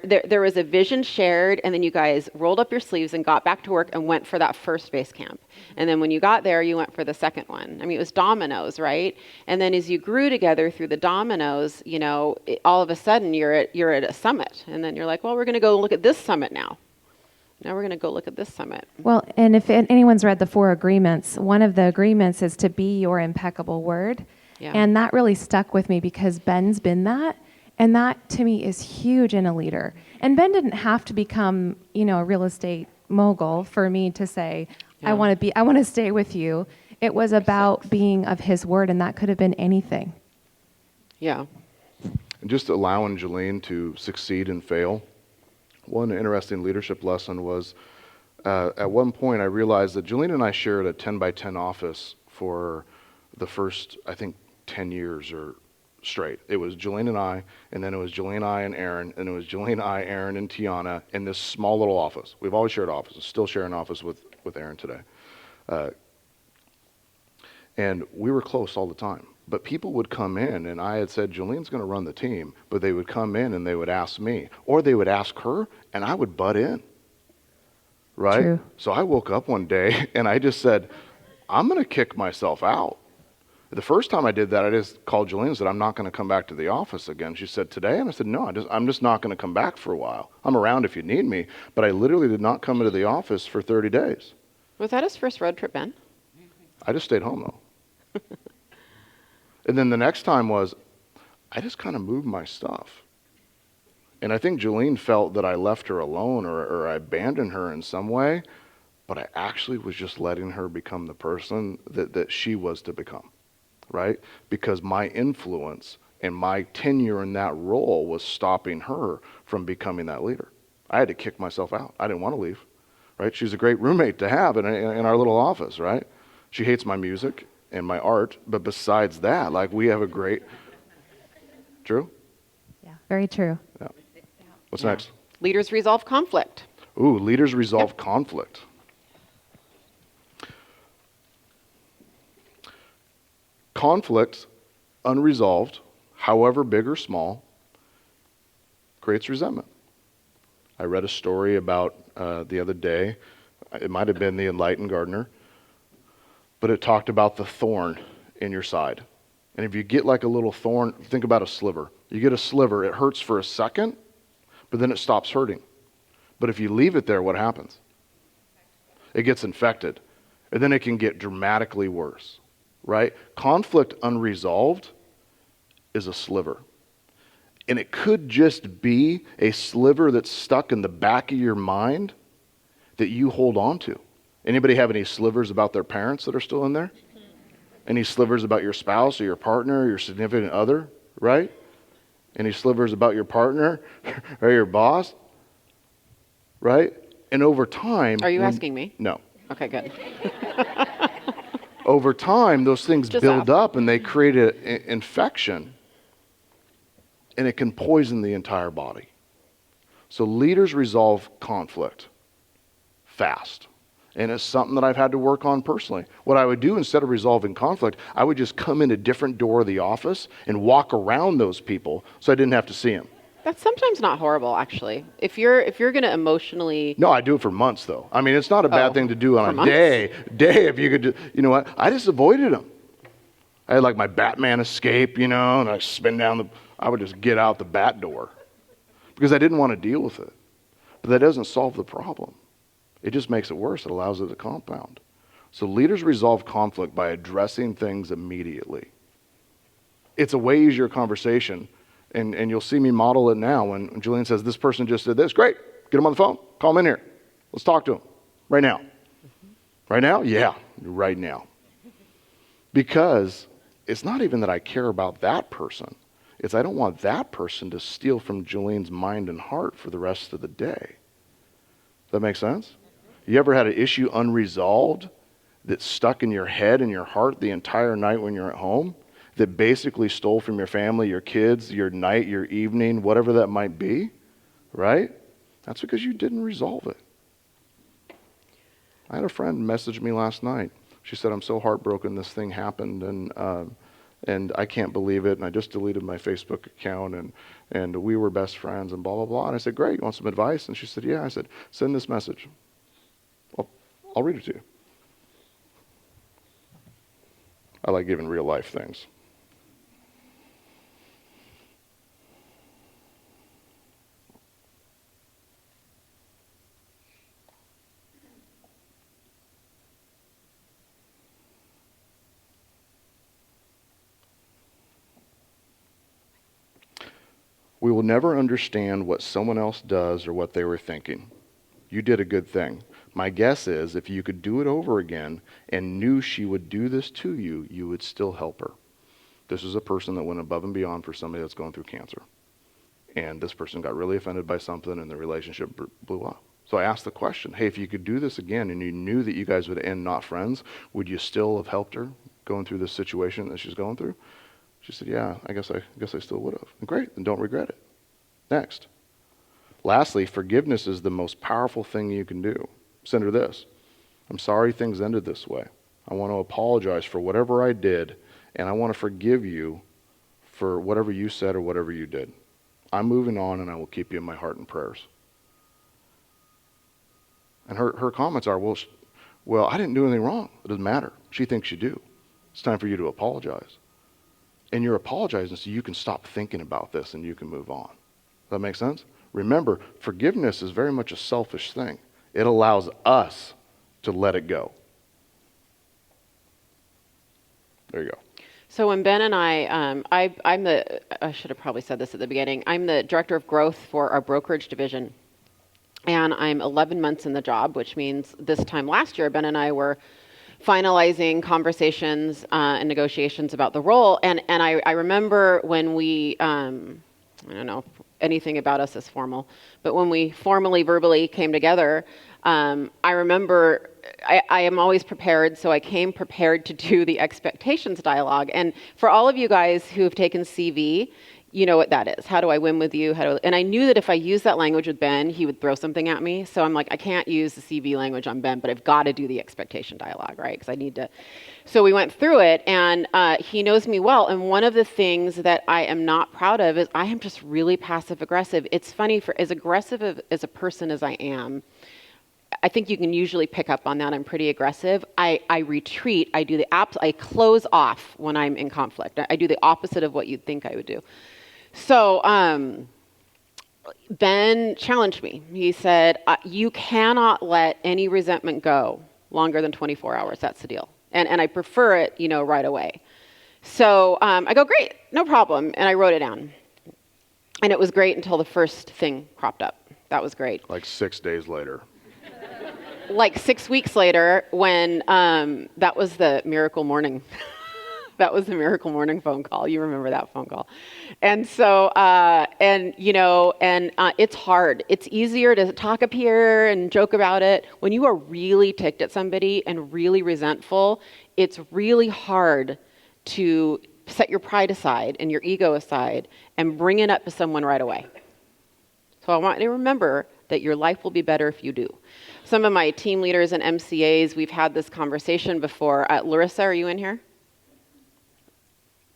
there was a vision shared, and then you guys rolled up your sleeves and got back to work and went for that first base camp. And then when you got there, you went for the second one. I mean, it was dominoes, right? And then as you grew together through the dominoes, all of a sudden you're at a summit. And then you're like, well, we're going to go look at this summit now. Now we're going to go look at this summit. Well, and if anyone's read the 4 agreements, one of the agreements is to be your impeccable word. Yeah. And that really stuck with me because Ben's been that. And that to me is huge in a leader. And Ben didn't have to become, a real estate mogul for me to say, Yeah. I want to stay with you. It was about being of his word, and that could have been anything. Yeah. And just allowing Jolene to succeed and fail. One interesting leadership lesson was at one point I realized that Jolene and I shared a 10 by 10 office for the first, I think, 10 years or straight. It was Jolene and I, and then it was Jolene, I, and Aaron, and it was Jolene, I, Aaron, and Tiana in this small little office. We've always shared offices, still share an office with Aaron today. And we were close all the time. But people would come in, and I had said, Jolene's going to run the team, but they would come in and they would ask me, or they would ask her, and I would butt in, right? True. So I woke up one day, and I just said, I'm going to kick myself out. The first time I did that, I just called Jolene and said, I'm not going to come back to the office again. She said, today? And I said, no, I'm just not going to come back for a while. I'm around if you need me, but I literally did not come into the office for 30 days. Was that his first road trip, Ben? I just stayed home, though. And then the next time was, I just kind of moved my stuff. And I think Jolene felt that I left her alone or I abandoned her in some way, but I actually was just letting her become the person that she was to become, right? Because my influence and my tenure in that role was stopping her from becoming that leader. I had to kick myself out. I didn't want to leave, right? She's a great roommate to have in our little office, right? She hates my music and my art, but besides that, like, we have a great... True? Yeah, very true. Yeah. What's next? Leaders resolve conflict. Ooh, leaders resolve conflict. Conflict, unresolved, however big or small, creates resentment. I read a story about the other day. It might have been The Enlightened Gardener, but it talked about the thorn in your side. And if you get like a little thorn, think about a sliver. You get a sliver, it hurts for a second, but then it stops hurting. But if you leave it there, what happens? It gets infected, and then it can get dramatically worse, right? Conflict unresolved is a sliver. And it could just be a sliver that's stuck in the back of your mind that you hold on to. Anybody have any slivers about their parents that are still in there? Any slivers about your spouse or your partner or your significant other, right? Any slivers about your partner or your boss, right? And over time... Are you asking me? No. Okay, good. Over time, those things Just build ask. up and they create an infection, and it can poison the entire body. So leaders resolve conflict fast. And it's something that I've had to work on personally. What I would do instead of resolving conflict, I would just come in a different door of the office and walk around those people so I didn't have to see them. That's sometimes not horrible, actually. If you're going to emotionally... No, I do it for months, though. I mean, it's not a bad thing to do on for a months? day if you could, you know what? I just avoided them. I had like my Batman escape, and I spin down I would just get out the bat door because I didn't want to deal with it. But that doesn't solve the problem. It just makes it worse. It allows it to compound. So leaders resolve conflict by addressing things immediately. It's a way easier conversation. And you'll see me model it now when Julian says, this person just did this. Great. Get him on the phone. Call him in here. Let's talk to him. Right now. Right now? Yeah, right now. Because it's not even that I care about that person. It's I don't want that person to steal from Julian's mind and heart for the rest of the day. Does that make sense? You ever had an issue unresolved that stuck in your head and your heart the entire night when you're at home? That basically stole from your family, your kids, your night, your evening, whatever that might be, right? That's because you didn't resolve it. I had a friend message me last night. She said, I'm so heartbroken this thing happened, and I can't believe it, and I just deleted my Facebook account, and we were best friends, and blah, blah, blah. And I said, great, you want some advice? And she said, yeah. I said, send this message. I'll read it to you. I like giving real life things. We will never understand what someone else does or what they were thinking. You did a good thing. My guess is if you could do it over again and knew she would do this to you, you would still help her. This is a person that went above and beyond for somebody that's going through cancer. And this person got really offended by something and the relationship blew up. So I asked the question, hey, if you could do this again and you knew that you guys would end not friends, would you still have helped her going through this situation that she's going through? She said, yeah, I guess I still would have. Great, then don't regret it. Next. Lastly, forgiveness is the most powerful thing you can do. Send her this. I'm sorry things ended this way. I want to apologize for whatever I did, and I want to forgive you for whatever you said or whatever you did. I'm moving on, and I will keep you in my heart and prayers. And her comments are, well, I didn't do anything wrong. It doesn't matter. She thinks you do. It's time for you to apologize. And you're apologizing so you can stop thinking about this and you can move on. Does that make sense? Remember, forgiveness is very much a selfish thing. It allows us to let it go. There you go. So when Ben and I should have probably said this at the beginning, I'm the director of growth for our brokerage division. And I'm 11 months in the job, which means this time last year, Ben and I were finalizing conversations and negotiations about the role. And I remember when we, I don't know, anything about us is formal, but when we formally, verbally came together, I remember I am always prepared, so I came prepared to do the expectations dialogue. And for all of you guys who have taken CV, you know what that is. How do I win with you? And I knew that if I used that language with Ben, he would throw something at me. So I'm like, I can't use the CV language on Ben, but I've got to do the expectation dialogue, right? Because I need to. So we went through it, and he knows me well. And one of the things that I am not proud of is I am just really passive aggressive. It's funny, for as aggressive as a person as I am, I think you can usually pick up on that. I'm pretty aggressive. I retreat. I do I close off when I'm in conflict. I do the opposite of what you'd think I would do. So Ben challenged me. He said, you cannot let any resentment go longer than 24 hours. That's the deal. And I prefer it, right away. So I go, great, no problem. And I wrote it down. And it was great until the first thing cropped up. That was great. Like 6 days later. Like 6 weeks later, when that was the miracle morning. That was the Miracle Morning phone call. You remember that phone call. And so, it's hard. It's easier to talk up here and joke about it. When you are really ticked at somebody and really resentful, it's really hard to set your pride aside and your ego aside and bring it up to someone right away. So I want you to remember that your life will be better if you do. Some of my team leaders and MCAs, we've had this conversation before. Larissa, are you in here?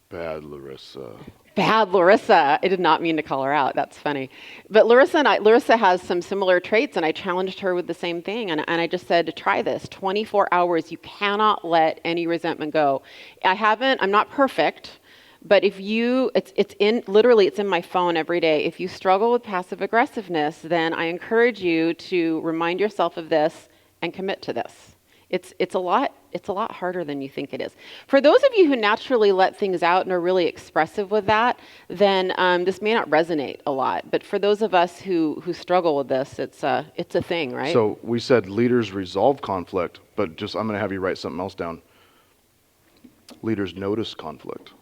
Bad Larissa. Bad Larissa. I did not mean to call her out. That's funny. But Larissa has some similar traits, and I challenged her with the same thing. And I just said, try this. 24 hours, you cannot let any resentment go. I'm not perfect. But it's in my phone every day. If you struggle with passive aggressiveness, then I encourage you to remind yourself of this and commit to this. It's a lot harder than you think it is. For those of you who naturally let things out and are really expressive with that, then this may not resonate a lot. But for those of us who struggle with this, it's a thing, right? So we said leaders resolve conflict, but I'm going to have you write something else down. Leaders notice conflict.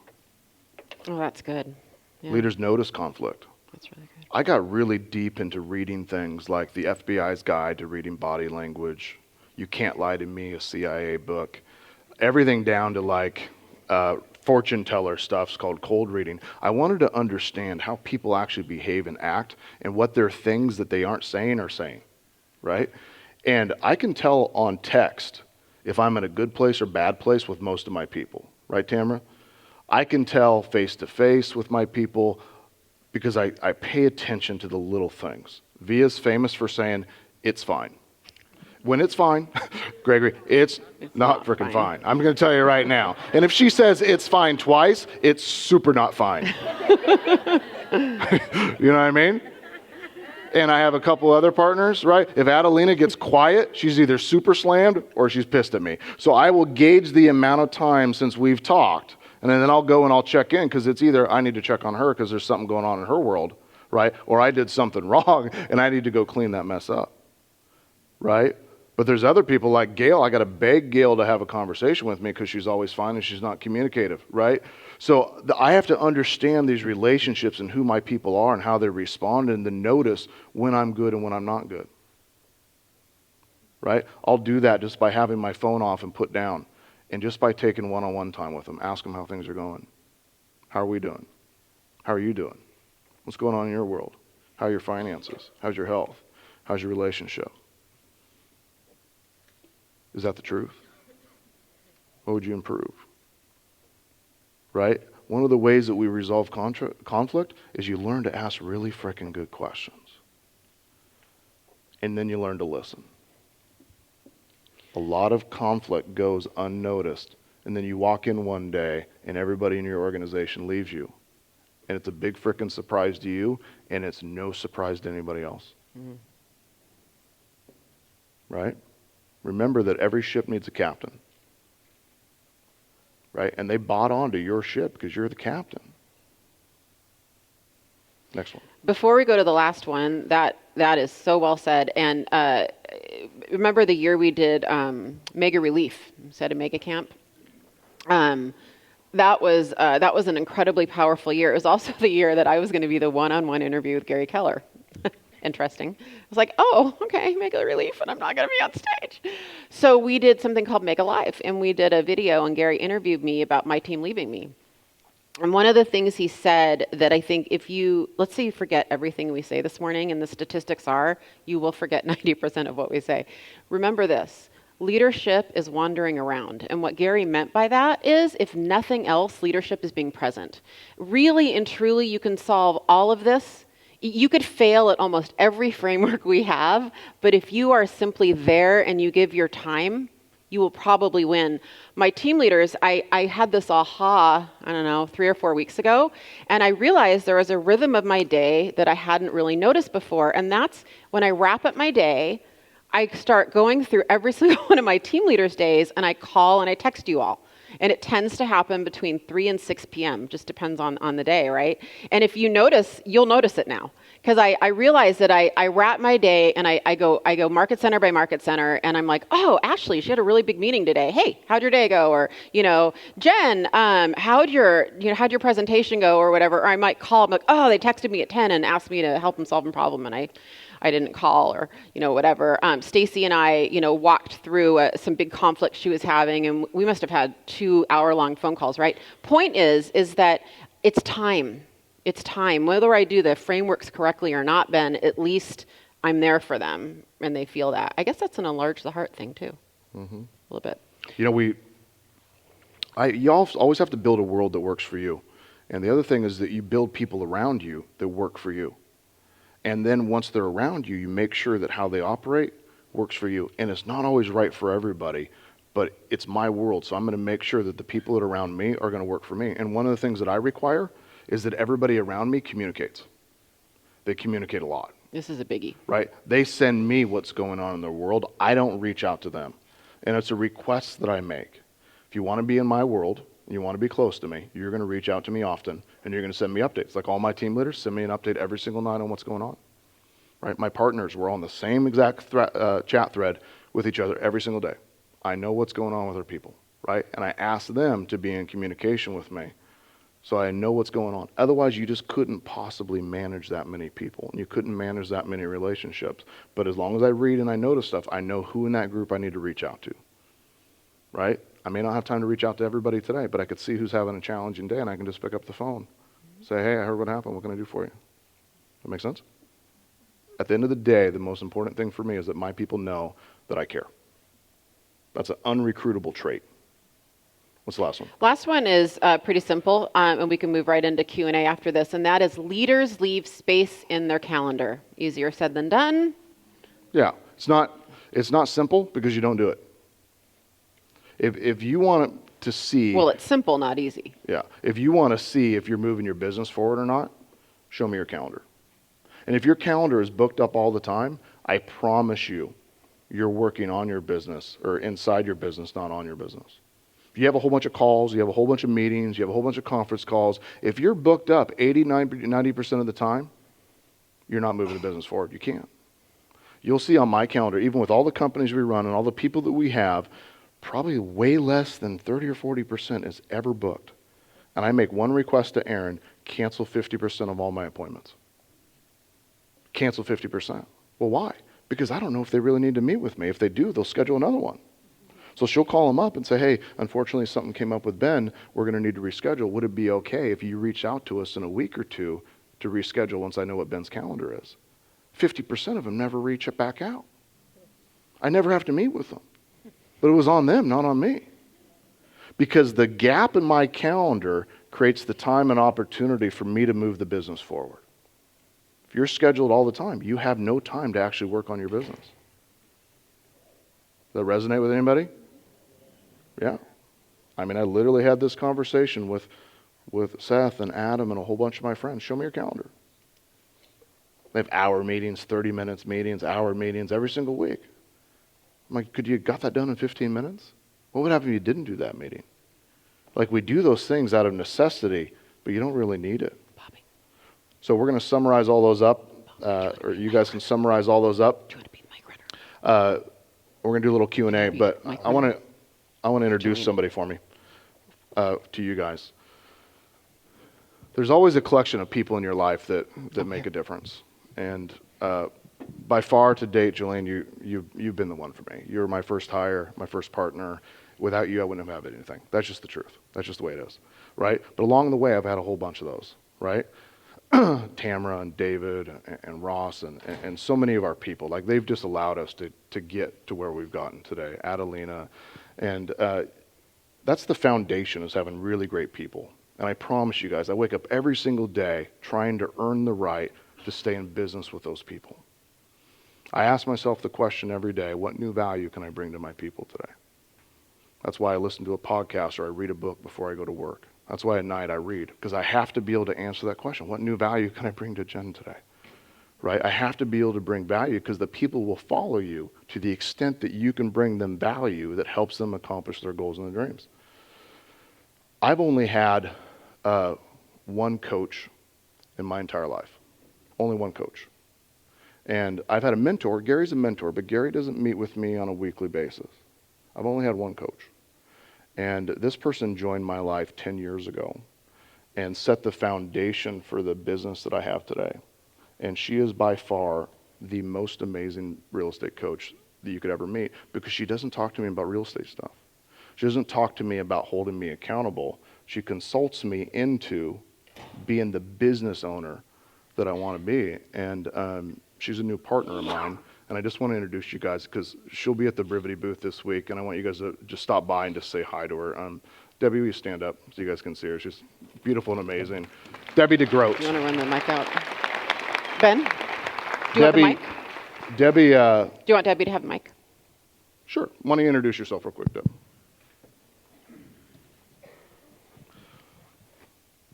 Oh, that's good. Yeah. Leaders notice conflict. That's really good. I got really deep into reading things like the FBI's Guide to Reading Body Language, You Can't Lie to Me, a CIA book, everything down to fortune teller stuff's called cold reading. I wanted to understand how people actually behave and act and what their things that they aren't saying are saying, right? And I can tell on text if I'm in a good place or bad place with most of my people, right, Tamara? I can tell face-to-face with my people because I pay attention to the little things. Vija's famous for saying, it's fine. When it's fine, Gregory, it's not freaking fine. I'm going to tell you right now. And if she says it's fine twice, it's super not fine. You know what I mean? And I have a couple other partners, right? If Adelina gets quiet, she's either super slammed or she's pissed at me. So I will gauge the amount of time since we've talked. And then I'll go and I'll check in because it's either I need to check on her because there's something going on in her world, right? Or I did something wrong and I need to go clean that mess up, right? But there's other people like Gail. I got to beg Gail to have a conversation with me because she's always fine and she's not communicative, right? So I have to understand these relationships and who my people are and how they respond and then notice when I'm good and when I'm not good, right? I'll do that just by having my phone off and put down. And just by taking one-on-one time with them, ask them how things are going. How are we doing? How are you doing? What's going on in your world? How are your finances? How's your health? How's your relationship? Is that the truth? What would you improve? Right? One of the ways that we resolve conflict is you learn to ask really freaking good questions. And then you learn to listen. A lot of conflict goes unnoticed, and then you walk in one day, and everybody in your organization leaves you. And it's a big frickin' surprise to you, and it's no surprise to anybody else. Mm-hmm. Right? Remember that every ship needs a captain. Right? And they bought onto your ship because you're the captain. Next one. Before we go to the last one, that is so well said. And remember the year we did Mega Relief instead of Mega Camp? That was an incredibly powerful year. It was also the year that I was going to be the one-on-one interview with Gary Keller. Interesting. I was like, oh, okay, Mega Relief, and I'm not going to be on stage. So we did something called Mega Live, and we did a video, and Gary interviewed me about my team leaving me. And one of the things he said that I think let's say you forget everything we say this morning, and the statistics are, you will forget 90% of what we say. Remember this, leadership is wandering around. And what Gary meant by that is, if nothing else, leadership is being present. Really and truly, you can solve all of this. You could fail at almost every framework we have, but if you are simply there and you give your time, you will probably win. My team leaders, I had this aha, 3 or 4 weeks ago, and I realized there was a rhythm of my day that I hadn't really noticed before, and that's when I wrap up my day, I start going through every single one of my team leaders' days, and I call and I text you all. And it tends to happen between 3 and 6 p.m., just depends on the day, right? And if you notice, you'll notice it now. Because I realize that I wrap my day and I go market center by market center, and I'm like, oh, Ashley, she had a really big meeting today. Hey, how'd your day go? Or, Jen, how'd your presentation go, or whatever. Or I might call, I'm like, oh, they texted me at 10 and asked me to help them solve a problem, and I didn't call, or whatever. Stacy and I walked through some big conflict she was having, and we must have had 2-hour-long phone calls, right? Point is that it's time. It's time. Whether I do the frameworks correctly or not, Ben, at least I'm there for them and they feel that. I guess that's an enlarge the heart thing too. A little bit. You always have to build a world that works for you. And the other thing is that you build people around you that work for you. And then once they're around you, you make sure that how they operate works for you. And it's not always right for everybody, but it's my world. So I'm going to make sure that the people that are around me are going to work for me. And one of the things that I require is that everybody around me communicates. They communicate a lot. This is a biggie. Right? They send me what's going on in their world. I don't reach out to them. And it's a request that I make. If you want to be in my world, and you want to be close to me, you're going to reach out to me often, and you're going to send me updates. Like all my team leaders send me an update every single night on what's going on. Right? My partners, we're on the same exact chat thread with each other every single day. I know what's going on with our people. Right? And I ask them to be in communication with me, so I know what's going on. Otherwise, you just couldn't possibly manage that many people. And you couldn't manage that many relationships. But as long as I read and I notice stuff, I know who in that group I need to reach out to. Right? I may not have time to reach out to everybody today, but I could see who's having a challenging day, and I can just pick up the phone. Say, hey, I heard what happened. What can I do for you? That make sense? At the end of the day, the most important thing for me is that my people know that I care. That's an unrecruitable trait. What's the last one? Last one is pretty simple, and we can move right into Q&A after this, and that is leaders leave space in their calendar. Easier said than done. Yeah, it's not simple because you don't do it. If you want to see... Well, it's simple, not easy. Yeah. If you want to see if you're moving your business forward or not, show me your calendar. And if your calendar is booked up all the time, I promise you're working on your business or inside your business, not on your business. If you have a whole bunch of calls, you have a whole bunch of meetings, you have a whole bunch of conference calls, if you're booked up 90% of the time, you're not moving the business forward. You can't. You'll see on my calendar, even with all the companies we run and all the people that we have, probably way less than 30 or 40% is ever booked. And I make one request to Aaron, cancel 50% of all my appointments. Cancel 50%. Well, why? Because I don't know if they really need to meet with me. If they do, they'll schedule another one. So she'll call them up and say, hey, unfortunately something came up with Ben. We're going to need to reschedule. Would it be okay if you reach out to us in a week or two to reschedule once I know what Ben's calendar is? 50% of them never reach it back out. I never have to meet with them. But it was on them, not on me. Because the gap in my calendar creates the time and opportunity for me to move the business forward. If you're scheduled all the time, you have no time to actually work on your business. Does that resonate with anybody? Yeah. I mean, I literally had this conversation with Seth and Adam and a whole bunch of my friends. Show me your calendar. They have hour meetings, 30 minutes meetings, hour meetings every single week. I'm like, could you have got that done in 15 minutes? What would happen if you didn't do that meeting? Like, we do those things out of necessity, but you don't really need it. Bobby. So we're going to summarize all those up, or you guys can summarize all those up. Do you want to be Mike Renner? We're going to do a little Q&A, but I want to introduce somebody for me, to you guys. There's always a collection of people in your life that make a difference. And by far to date, Jolene, you've been the one for me. You're my first hire, my first partner. Without you, I wouldn't have had anything. That's just the truth. That's just the way it is, right? But along the way, I've had a whole bunch of those, right? Tamara and David and Ross and so many of our people, like they've just allowed us to get to where we've gotten today. Adelina, and that's the foundation, is having really great people. And I promise you guys, I wake up every single day trying to earn the right to stay in business with those people. I ask myself the question every day, what new value can I bring to my people today? That's why I listen to a podcast or I read a book before I go to work. That's why at night I read, because I have to be able to answer that question. What new value can I bring to Jen today? Right? I have to be able to bring value because the people will follow you to the extent that you can bring them value that helps them accomplish their goals and their dreams. I've only had one coach in my entire life. Only one coach. And I've had a mentor. Gary's a mentor, but Gary doesn't meet with me on a weekly basis. I've only had one coach. And this person joined my life 10 years ago and set the foundation for the business that I have today. And she is by far the most amazing real estate coach that you could ever meet, because she doesn't talk to me about real estate stuff. She doesn't talk to me about holding me accountable. She consults me into being the business owner that I want to be. And she's a new partner of mine. And I just want to introduce you guys, because she'll be at the Brivity booth this week, and I want you guys to just stop by and just say hi to her. Debbie, will you stand up so you guys can see her? She's beautiful and amazing. Debbie DeGroat. You want to run the mic out? Ben? Do you Debbie, want the mic? Debbie, Do you want Debbie to have the mic? sure. Why don't you introduce yourself real quick, Deb?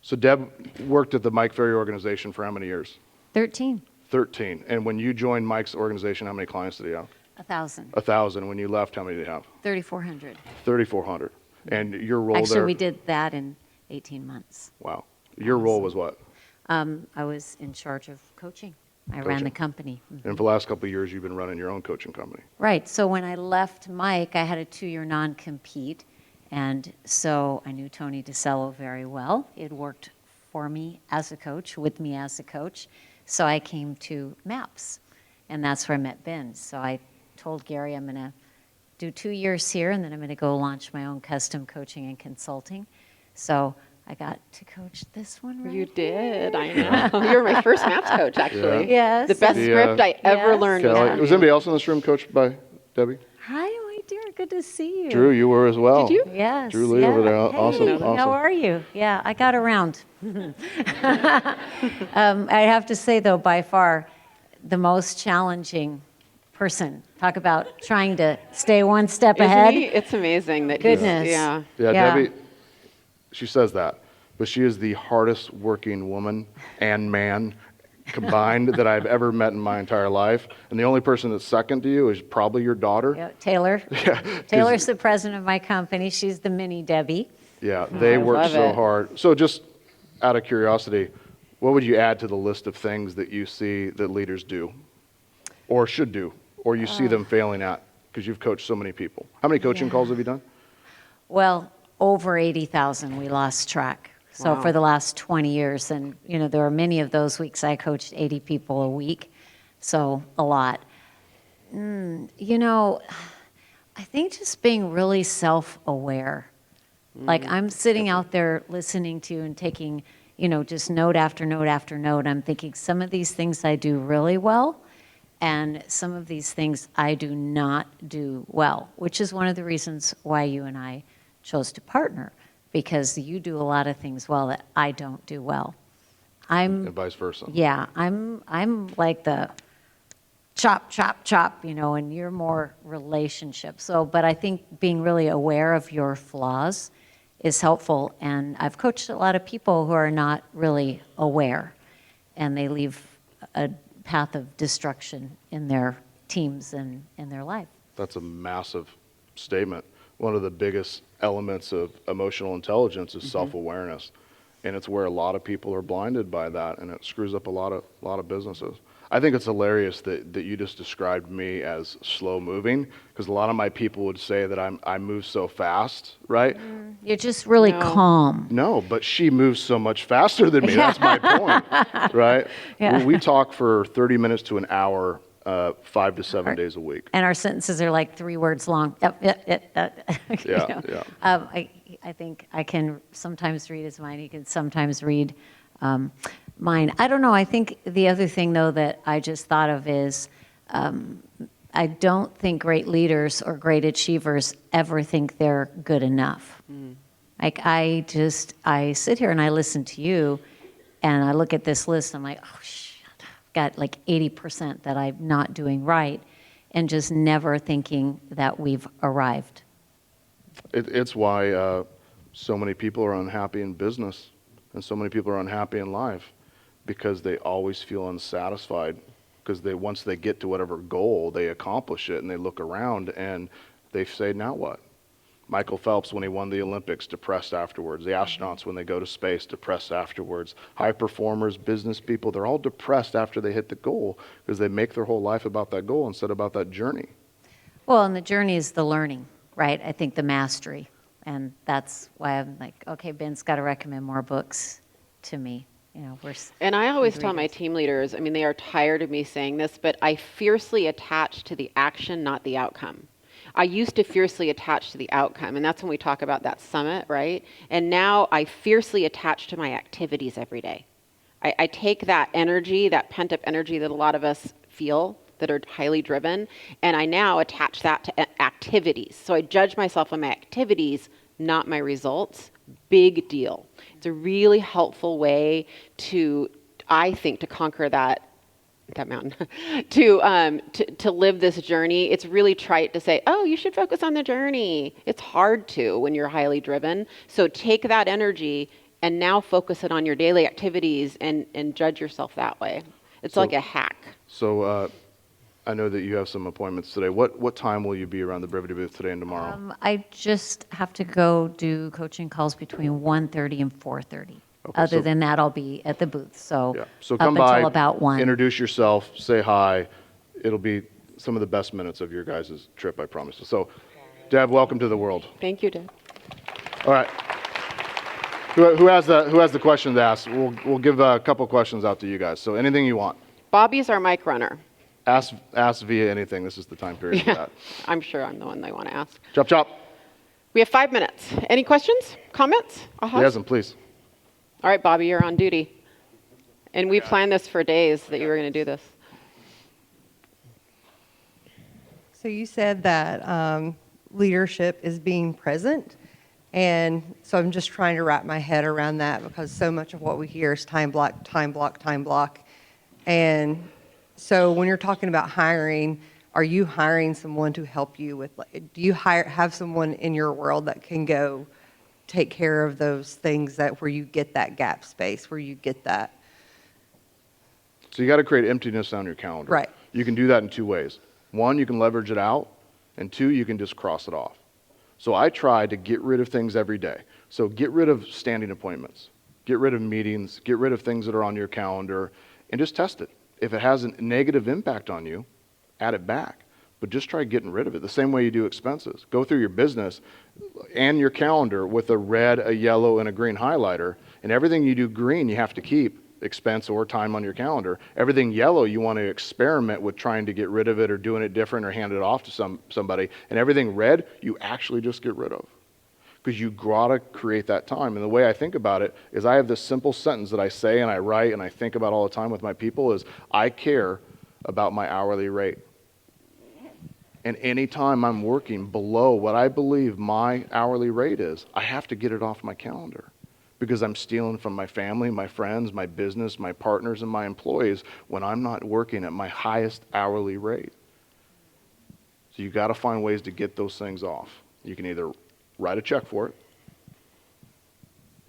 So Deb worked at the Mike Ferry organization for how many years? 13. 13. And when you joined Mike's organization, how many clients did he have? 1,000. 1,000. When you left, how many did he have? 3,400. 3,400. And your role Actually, there? we did that in 18 months. Wow. Your role was what? I was in charge of coaching. I ran Coaching. the company. And for the last couple of years, you've been running your own coaching company. Right. So when I left Mike, I had a 2-year non-compete. And so I knew Tony DeCello very well. It worked for me as a coach, with me as a coach. So I came to MAPS, and that's where I met Ben. So I told Gary I'm going to do 2 years here, and then I'm going to go launch my own custom coaching and consulting. So I got to coach this one right You here. did, I know. You were my first maps coach, actually. Yes. The best The, script I ever yes. learned Kelly, from was you. anybody else in this room coached by Debbie? Hi, my dear. Good to see you. Drew, you were as well. Did you? Yes. Drew Lee yeah. over there. Hey, Awesome, awesome. How are you? Yeah, I got around. I have to say, though, by far, the most challenging person. Talk about trying to stay one step Isn't ahead. he? It's amazing that Goodness. he's, yeah. Yeah, Yeah. Debbie, she says that, but she is the hardest working woman and man combined that I've ever met in my entire life. And the only person that's second to you is probably your daughter. Yeah, Taylor. Yeah, 'cause- Taylor's the president of my company. She's the mini Debbie. Yeah, they I work love so it. hard. So just out of curiosity, what would you add to the list of things that you see that leaders do or should do, or you see them failing at, because you've coached so many people? How many coaching calls have you done? Well, over 80,000, we lost track. So Wow. for the last 20 years, and there are many of those weeks I coached 80 people a week, so a lot. I think just being really self-aware. Like I'm sitting out there listening to you and taking, just note after note after note. I'm thinking some of these things I do really well, and some of these things I do not do well, which is one of the reasons why you and I chose to partner, because you do a lot of things well that I don't do well. And vice versa. Yeah, I'm like the chop, chop, chop, and you're more relationship. So, but I think being really aware of your flaws is helpful. And I've coached a lot of people who are not really aware, and they leave a path of destruction in their teams and in their life. That's a massive statement. One of the biggest elements of emotional intelligence is self-awareness. And it's where a lot of people are blinded by that, and it screws up a lot of businesses. I think it's hilarious that you just described me as slow moving, because a lot of my people would say that I move so fast, right? You're just really No. calm. No, but she moves so much faster than me. That's my point, right? Yeah. We talk for 30 minutes to an hour, 5 to 7 days a week. And our sentences are like 3 words long. Yeah, yeah. I think I can sometimes read his mind. He can sometimes read mine. I don't know. I think the other thing, though, that I just thought of is I don't think great leaders or great achievers ever think they're good enough. Like I sit here and I listen to you, and I look at this list. I'm like, oh shit, I've got like 80% that I'm not doing right, and just never thinking that we've arrived. It's why so many people are unhappy in business, and so many people are unhappy in life, because they always feel unsatisfied, because once they get to whatever goal, they accomplish it, and they look around and they say, now what? Michael Phelps, when he won the Olympics, depressed afterwards. The astronauts, when they go to space, depressed afterwards. High performers, business people, they're all depressed after they hit the goal because they make their whole life about that goal instead of about that journey. Well, and the journey is the learning, right? I think the mastery. And that's why I'm like, okay, Ben's got to recommend more books to me. You know, and I always tell my team leaders, I mean, they are tired of me saying this, but I fiercely attach to the action, not the outcome. I used to fiercely attach to the outcome, and that's when we talk about that summit, right? And now I fiercely attach to my activities every day. I take that energy, that pent-up energy that a lot of us feel that are highly driven, and I now attach that to activities. So I judge myself on my activities, not my results. Big deal. It's a really helpful way to, I think, to conquer that mountain, to live this journey. It's really trite to say, oh, you should focus on the journey. It's hard to when you're highly driven. So take that energy and now focus it on your daily activities and judge yourself that way. It's like a hack. So I know that you have some appointments today. What time will you be around the Brevity booth today and tomorrow? I just have to go do coaching calls between 1:30 and 4:30. Okay, Other so- than that, I'll be at the booth. So, Yeah. So up come until by, about 1. introduce yourself, say hi. It'll be some of the best minutes of your guys' trip, I promise. So, Deb, welcome to the world. Thank you, Deb. All right. Who has the question to ask? We'll give a couple questions out to you guys. So anything you want. Bobby's our mic runner. Ask via anything. This is the time period for that. I'm sure I'm the one they want to ask. Chop chop. We have 5 minutes. Any questions, comments? Ahas? Yes, and please. All right, Bobby, you're on duty. And we planned this for days that you were going to do this. So you said that leadership is being present. And so I'm just trying to wrap my head around that because so much of what we hear is time block, time block, time block. And so when you're talking about hiring, are you hiring someone to help you with, do you have someone in your world that can go take care of those things that where you get that gap space, where you get that? So you got to create emptiness on your calendar. Right. You can do that in 2 ways. One, you can leverage it out, and 2, you can just cross it off. So I try to get rid of things every day. So get rid of standing appointments, get rid of meetings, get rid of things that are on your calendar, and just test it. If it has a negative impact on you, add it back. But just try getting rid of it. The same way you do expenses. Go through your business and your calendar with a red, a yellow, and a green highlighter, and everything you do green you have to keep, expense or time on your calendar. Everything yellow you want to experiment with trying to get rid of it or doing it different or hand it off to somebody. And everything red you actually just get rid of. Because you gotta create that time. And the way I think about it is I have this simple sentence that I say and I write and I think about all the time with my people is I care about my hourly rate. And anytime I'm working below what I believe my hourly rate is, I have to get it off my calendar. Because I'm stealing from my family, my friends, my business, my partners, and my employees when I'm not working at my highest hourly rate. So you got to find ways to get those things off. You can either write a check for it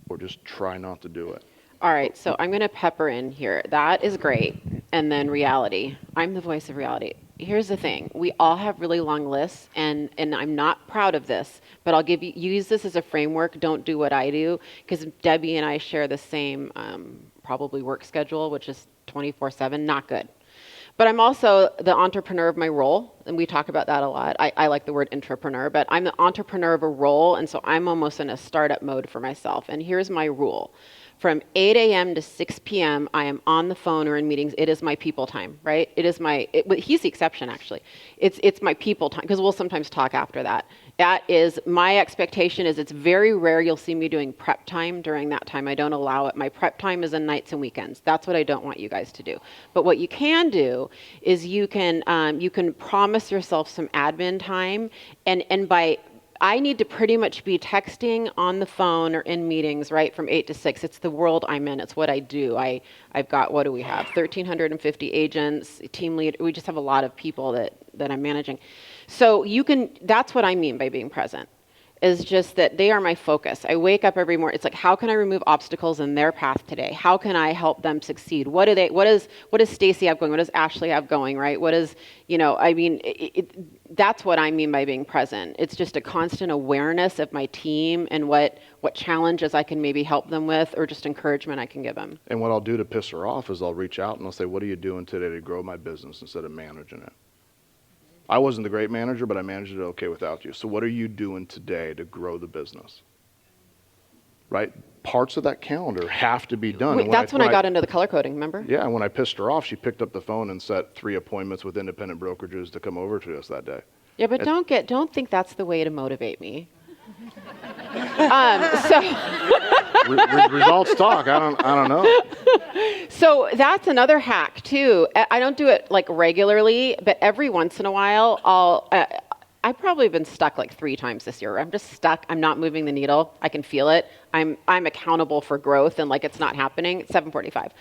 or just try not to do it. All right, so I'm going to pepper in here. That is great. And then reality. I'm the voice of reality. Here's the thing. We all have really long lists, and I'm not proud of this, but I'll use this as a framework. Don't do what I do, because Debbie and I share the same probably work schedule, which is 24/7, not good. But I'm also the entrepreneur of my role, and we talk about that a lot. I like the word entrepreneur, but I'm the entrepreneur of a role, and so I'm almost in a startup mode for myself. And here's my rule. From 8 a.m. to 6 p.m., I am on the phone or in meetings. It is my people time, right? It is he's the exception, actually. It's my people time, because we'll sometimes talk after that. That is, my expectation is it's very rare you'll see me doing prep time during that time. I don't allow it. My prep time is on nights and weekends. That's what I don't want you guys to do. But what you can do is you can promise yourself some admin time, and by I need to pretty much be texting on the phone or in meetings, right, from 8 to 6. It's the world I'm in. It's what I do. I've got, what do we have, 1,350 agents, team lead. We just have a lot of people that I'm managing. So that's what I mean by being present. is just that they are my focus. I wake up every morning. It's like, how can I remove obstacles in their path today? How can I help them succeed? What does Stacy have going? What does Ashley have going, right? What is, that's what I mean by being present. It's just a constant awareness of my team and what challenges I can maybe help them with, or just encouragement I can give them. And what I'll do to piss her off is I'll reach out and I'll say, what are you doing today to grow my business instead of managing it? I wasn't the great manager, but I managed it okay without you. So what are you doing today to grow the business? Right? Parts of that calendar have to be done. Wait, that's when I got into the color coding, remember? Yeah, when I pissed her off, she picked up the phone and set 3 appointments with independent brokerages to come over to us that day. Yeah, but don't think that's the way to motivate me. Results talk. I don't know. So that's another hack too. I don't do it like regularly, but every once in a while, I've probably been stuck like 3 times this year. I'm just stuck. I'm not moving the needle. I can feel it. I'm accountable for growth, and like it's not happening. It's 7:45,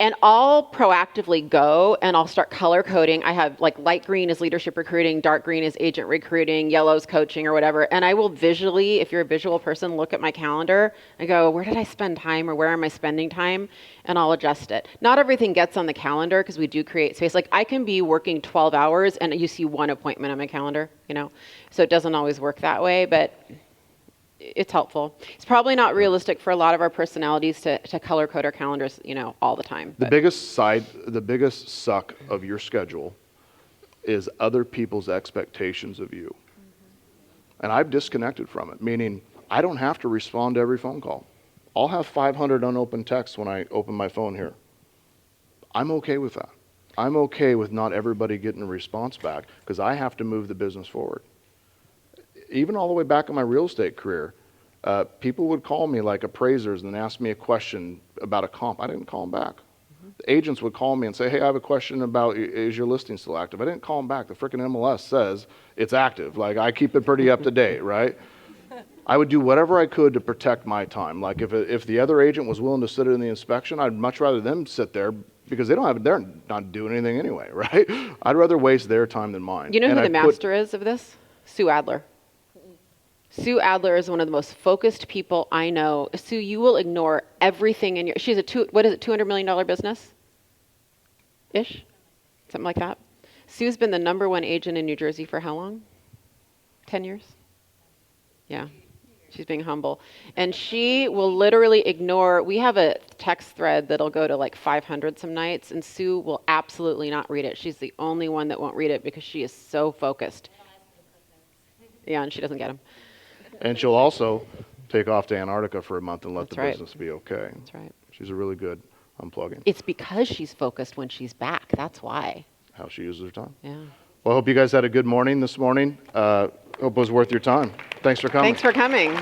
and I'll proactively go and I'll start color coding. I have like light green is leadership recruiting, dark green is agent recruiting, yellow is coaching or whatever. And I will visually, if you're a visual person, look at my calendar and go, where did I spend time, or where am I spending time? And I'll adjust it. Not everything gets on the calendar because we do create space. Like I can be working 12 hours and you see 1 appointment on my calendar, So it doesn't always work that way, but it's helpful. It's probably not realistic for a lot of our personalities to color code our calendars, all the time. The biggest suck of your schedule is other people's expectations of you. And I've disconnected from it, meaning I don't have to respond to every phone call. I'll have 500 unopened texts when I open my phone here. I'm okay with that. I'm okay with not everybody getting a response back because I have to move the business forward. Even all the way back in my real estate career, people would call me like appraisers and ask me a question about a comp. I didn't call them back. The agents would call me and say, hey, I have a question about, is your listing still active? I didn't call them back. The frickin' MLS says it's active. Like, I keep it pretty up to date, right? I would do whatever I could to protect my time. Like, if the other agent was willing to sit in the inspection, I'd much rather them sit there because they're not doing anything anyway, right? I'd rather waste their time than mine. You know who the master is of this? Sue Adler. Sue Adler is one of the most focused people I know. Sue, you will ignore everything in she's a $200 million business? Ish? Something like that. Sue's been the #1 agent in New Jersey for how long? 10 years? Yeah. She's being humble. And she will literally ignore, we have a text thread that'll go to like 500 some nights, and Sue will absolutely not read it. She's the only one that won't read it because she is so focused. Yeah, and she doesn't get them. And she'll also take off to Antarctica for a month and let That's the right. business be okay. That's right. She's a really good unplugging. It's because she's focused when she's back. That's why. How she uses her time. Yeah. Well, I hope you guys had a good morning this morning. Hope it was worth your time. Thanks for coming. Thanks for coming.